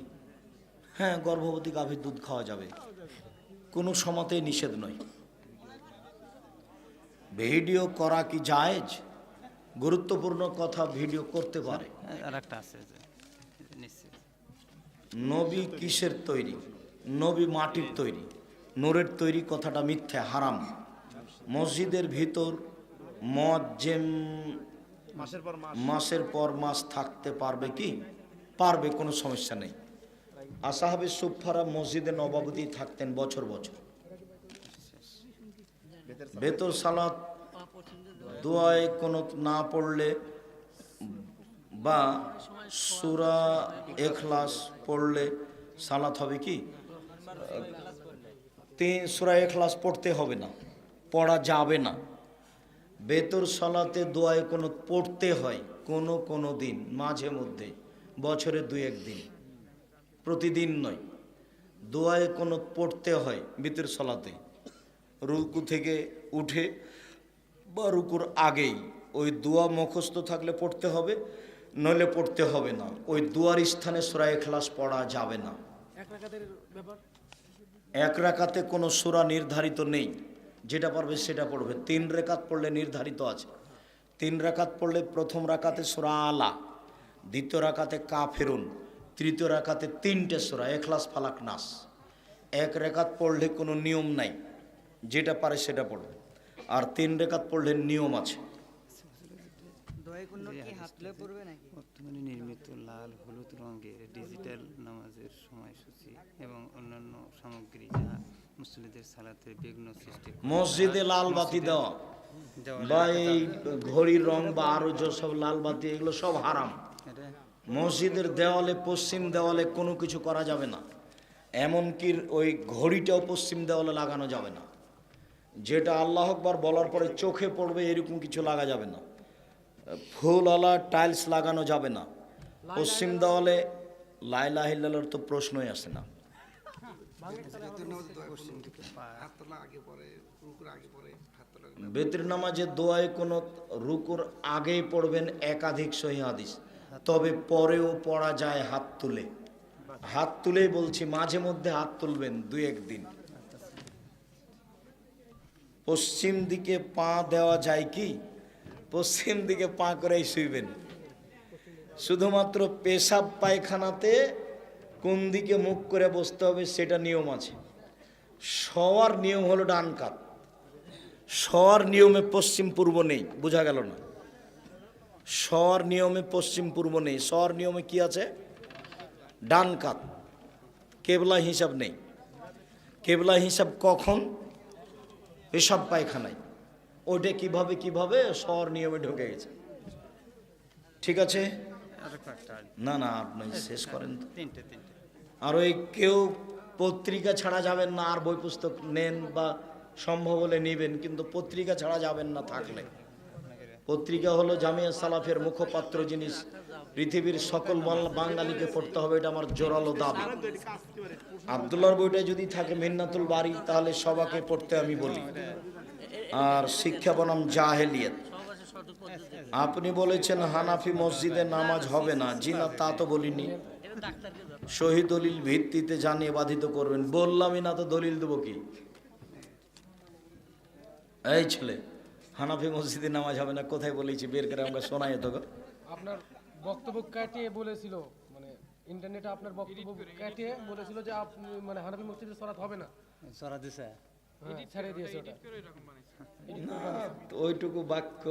হ্যাঁ, গর্ভবতী গাভীর দুধ খাওয়া যাবে, কোনো সময়তেই নিষেধ নয়। ভিডিও করা কি জায়েজ? গুরুত্বপূর্ণ কথা ভিডিও করতে পারে। নবী কিসের তৈরি? নবী মাটির তৈরি, নূরের তৈরি, কথাটা মিথ্যা, হারাম। মসজিদের ভিতর মুয়াজ্জিম মাসের পর মাস থাকতে পারবে কি? পারবে, কোনো সমস্যা নেই। আসহাবে সুফফারা মসজিদে নববী থাকতেন বছর বছর। বেতর সালাত দোয়ায় কোনো না পড়লে বা সূরা ইখলাস পড়লে সালাত হবে কি? সূরা ইখলাস পড়তে হবে না, পড়া যাবে না। বেতর সালাতে দোয়ায় কোনো পড়তে হয় কোনো দিন, মাঝে মধ্যে, বছরে 2-1 দিন, প্রতিদিন নয়। দোয়ায় কোনো পড়তে হয় বিতর সলাতে, রুকু থেকে উঠে বা রুকুর আগেই ওই দোয়া মুখস্থ থাকলে পড়তে হবে, নইলে পড়তে হবে না। ওই দোয়ার স্থানে সূরা ইখলাস পড়া যাবে না। এক রাকাতে কোনো সূরা নির্ধারিত নেই, যেটা পারবে সেটা পড়বে। 3 রাকাত পড়লে নির্ধারিত আছে। 3 রাকাত পড়লে প্রথম রাকাতে সূরা আলা, দ্বিতীয় রাকাতে কাফিরুন, তৃতীয় রাকাতে 3টে সূরা ইখলাস, ফালাক, নাস। এক রাকাত পড়লে কোনো নিয়ম নাই, যেটা পারে সেটা পড়বে। আর 3 রাকাত পড়লে নিয়ম আছে। বর্তমানে নির্মিত লাল হলুদ রঙের ডিজিটাল নামাজের সময়সূচি এবং অন্যান্য সামগ্রী যা মুসল্লিদের সালাতের বিঘ্ন সৃষ্টি করে মসজিদে লাল বাতি দেওয়া বা এই ঘড়ির রং বা আরো যেসব লাল বাতি, এগুলো সব হারাম। মসজিদের দেওয়ালে, পশ্চিম দেওয়ালে কোনো কিছু করা যাবে না। এমনকি ওই ঘড়িটাও পশ্চিম দেওয়ালে লাগানো যাবে না। যেটা আল্লাহ আকবার বলার পরে চোখে পড়বে এরকম কিছু লাগা যাবে না। ফুলওয়ালা টাইলস লাগানো যাবে না। পশ্চিম দেওয়ালে লা ইলাহা ইল্লাল্লাহর তো প্রশ্নই আসে না। বেতর নামাজে দোয়ায় কোনো রুকুর আগেই পড়বেন একাধিক সহিহ হাদিস, তবে পরেও পড়া যায় হাত তুলে। হাত তুলেই বলছি, মাঝে মধ্যে হাত তুলবেন 2-1 দিন। পশ্চিম দিকে পা দেওয়া যায় কি? পশ্চিম দিকে পা করেই শুইবেন। শুধুমাত্র পেশাব পায়খানাতে কোন দিকে মুখ করে বসতে হবে সেটা নিয়ম আছে। শোয়ার নিয়ম হলো ডান কাত। শোয়ার নিয়মে পশ্চিম পূর্ব নেই, বোঝা গেল না? শোয়ার নিয়মে পশ্চিম পূর্ব নেই। শোয়ার নিয়মে কি আছে? ডান কাত। কেবলা হিসাব নেই। কেবলা হিসাব কখন? পেশাব পায়খানায়। ওইটা কিভাবে শোয়ার নিয়মে ঢুকে গেছে। ঠিক আছে, না না আপনি শেষ করেন তো। আর ওই কেউ পত্রিকা ছাড়া যাবেন না। আর বই পুস্তক নেন বা সম্ভব হলে নেবেন, কিন্তু পত্রিকা ছাড়া যাবেন না। থাকলে পত্রিকা হলো জামিয়া সালাফের মুখপাত্র জিনিস, পৃথিবীর সকল বাঙালিকে পড়তে হবে, এটা আমার জোরালো দাবি। আব্দুল্লাহর বইটা যদি থাকে মিন্নাতুল বারি, তাহলে সবাকে পড়তে আমি বলি। আর শিক্ষা বনাম জাহেলিয়াত। আপনি বলেছেন হানাফি মসজিদে নামাজ হবে না। জি না, তা তো বলিনি। সহি দলিল ভিত্তিতে জানিয়ে বাধিত করবেন। বললামই না তো, দলিল দেবো কি? এই ছেলে, হানাফি মসজিদে নামাজ হবে না কোথায় বলেছি? বের করে আমাকে শোনাই তো। আপনার বক্তব্য কাটিয়ে বলেছিল, মানে ইন্টারনেটে আপনার বক্তব্য কাটিয়ে বলেছিল যে আপনি মানে হানাফি মসজিদে সালাত হবে না। সরা দিছে, ছেড়ে দিয়েছে ওটা। না, ওইটুকু বাক্য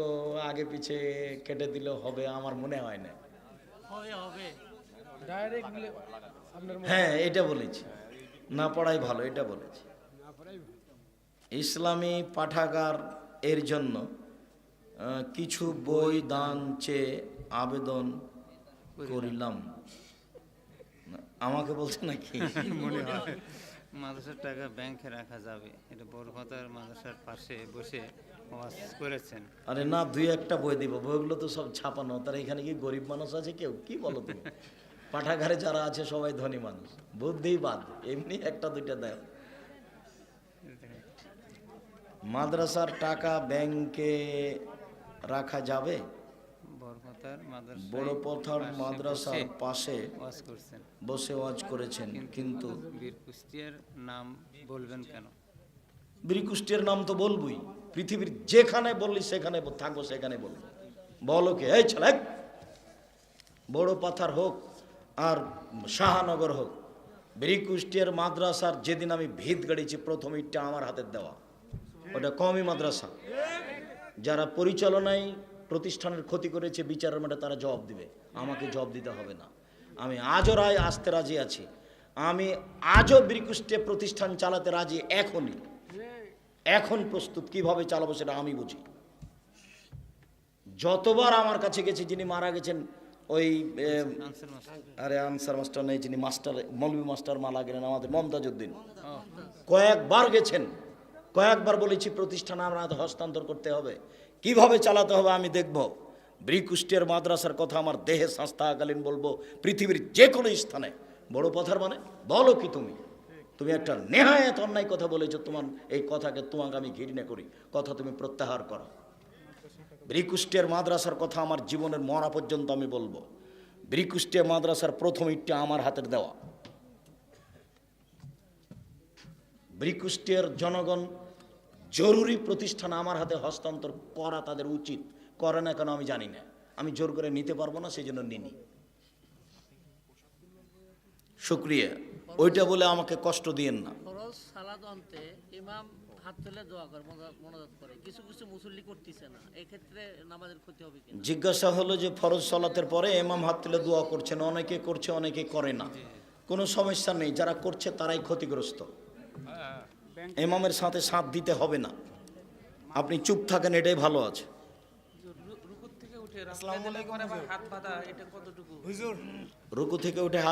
আগে পিছে কেটে দিলেও হবে, আমার মনে হয় না। ডাইরেক্ট আপনার হ্যাঁ, এটা বলেছি, না পড়াই ভালো, এটা বলেছি। ইসলামী পাঠাগার এর জন্য কিছু বই দান চেয়ে আবেদন করিলাম। আমাকে বলছে নাকি? মনে হয় মাদ্রাসার টাকা ব্যাংকে রাখা যাবে, এটা বড়ভাতার মাদ্রাসার পাশে বসে ওয়াজ করেছেন। আরে না, 2-1টা বই দিব। বইগুলো তো সব ছাপানো। তারা এখানে কি গরিব মানুষ আছে কেউ? কি বলো তুমি? পাঠাগারে যারা আছে সবাই ধনী মানুষ, বুদ্ধিই বাদ। এমনি 1-2টা দেয়। মাদ্রাসার টাকা ব্যাংকে রাখা যাবে? বড় পথার মাদ্রাসার পাশে ওয়াজ করছেন, বসে ওয়াজ করেছেন, কিন্তু বীর কুষ্টিয়ার নাম বলবেন কেন? বীর কুষ্টিয়ার নাম তো বলবই। পৃথিবীর যেখানে বললি সেখানে থাকবো, সেখানে বলবো। বলো কে? এই ছেলে, বড় পাথার হোক আর শাহানগর হোক, বীর কুষ্টিয়ার মাদ্রাসার যেদিন আমি ভিত গাড়িছি, প্রথম ইটটা আমার হাতের দেওয়া। ওটা কওমি মাদ্রাসা। যারা পরিচালনায় প্রতিষ্ঠানের ক্ষতি করেছে, বিচারের মাঠে তারা জবাব দিবে, আমাকে জবাব দিতে হবে না। আমি আজও রায় আসতে রাজি আছি। আমি আজও বীরকুষ্টিয়া প্রতিষ্ঠান চালাতে রাজি। এখন প্রস্তুত। কিভাবে চালাবো সেটা আমি বুঝি। যতবার আমার কাছে গেছে, যিনি মারা গেছেন ওই আরে আনসার মাস্টার নেই, যিনি মাস্টার মৌলভী মাস্টার মারা গেলেন আমাদের, মমতাজউদ্দিন, কয়েকবার গেছেন। কয়েকবার বলেছি প্রতিষ্ঠান আমরা হস্তান্তর করতে হবে, কিভাবে চালাতে হবে আমি দেখব। বীরকুষ্টিয়ার মাদ্রাসার কথা আমার দেহে শ্বাস থাকাকালীন বলবো, পৃথিবীর যে কোনো স্থানে। বড় পথার মানে বলো কি তুমি? তুমি একটা নেহায়েত অন্যায় কথা বলেছো, তোমার এই কথাকে তোমাকে আমি ঘৃণা করি, কথা তুমি প্রত্যাহার করো। ব্রিকুষ্টিয়ার মাদ্রাসার কথা আমার জীবনের মরা পর্যন্ত আমি বলবো। ব্রিকুষ্টিয়া মাদ্রাসার প্রথম ইটটা আমার হাতের দেওয়া। ব্রিকুষ্টিয়ার জনগণ জরুরি প্রতিষ্ঠান আমার হাতে হস্তান্তর করা তাদের উচিত, করে না কেন আমি জানি না, আমি জোর করে নিতে পারবো না, সেই জন্য নিনি। শুক্রিয়া, ওইটা বলে আমাকে কষ্ট দিয়েন না। ফরজ সালাত অন্তে ইমাম হাত তুলে দোয়া করে, মোনাজাত করে, কিছু কিছু মুসল্লি করতেছে না, এই ক্ষেত্রে নামাজের ক্ষতি হবে কিনা? জিজ্ঞাসা হলো যে ফরজ সালাতের পরে ইমাম হাত তুলে দোয়া করছেন, অনেকে করছে অনেকে করে না, কোনো সমস্যা নেই, যারা করছে তারাই ক্ষতিগ্রস্ত, ইমামের সাথে সাথ দিতে হবে না, আপনি চুপ থাকেন, এটাই ভালো আছে। রুকুর থেকে উঠে রাস্তায় দিলে পরে আবার হাত বাঁধা, এটা কতটুকু? রুকু থেকে উঠে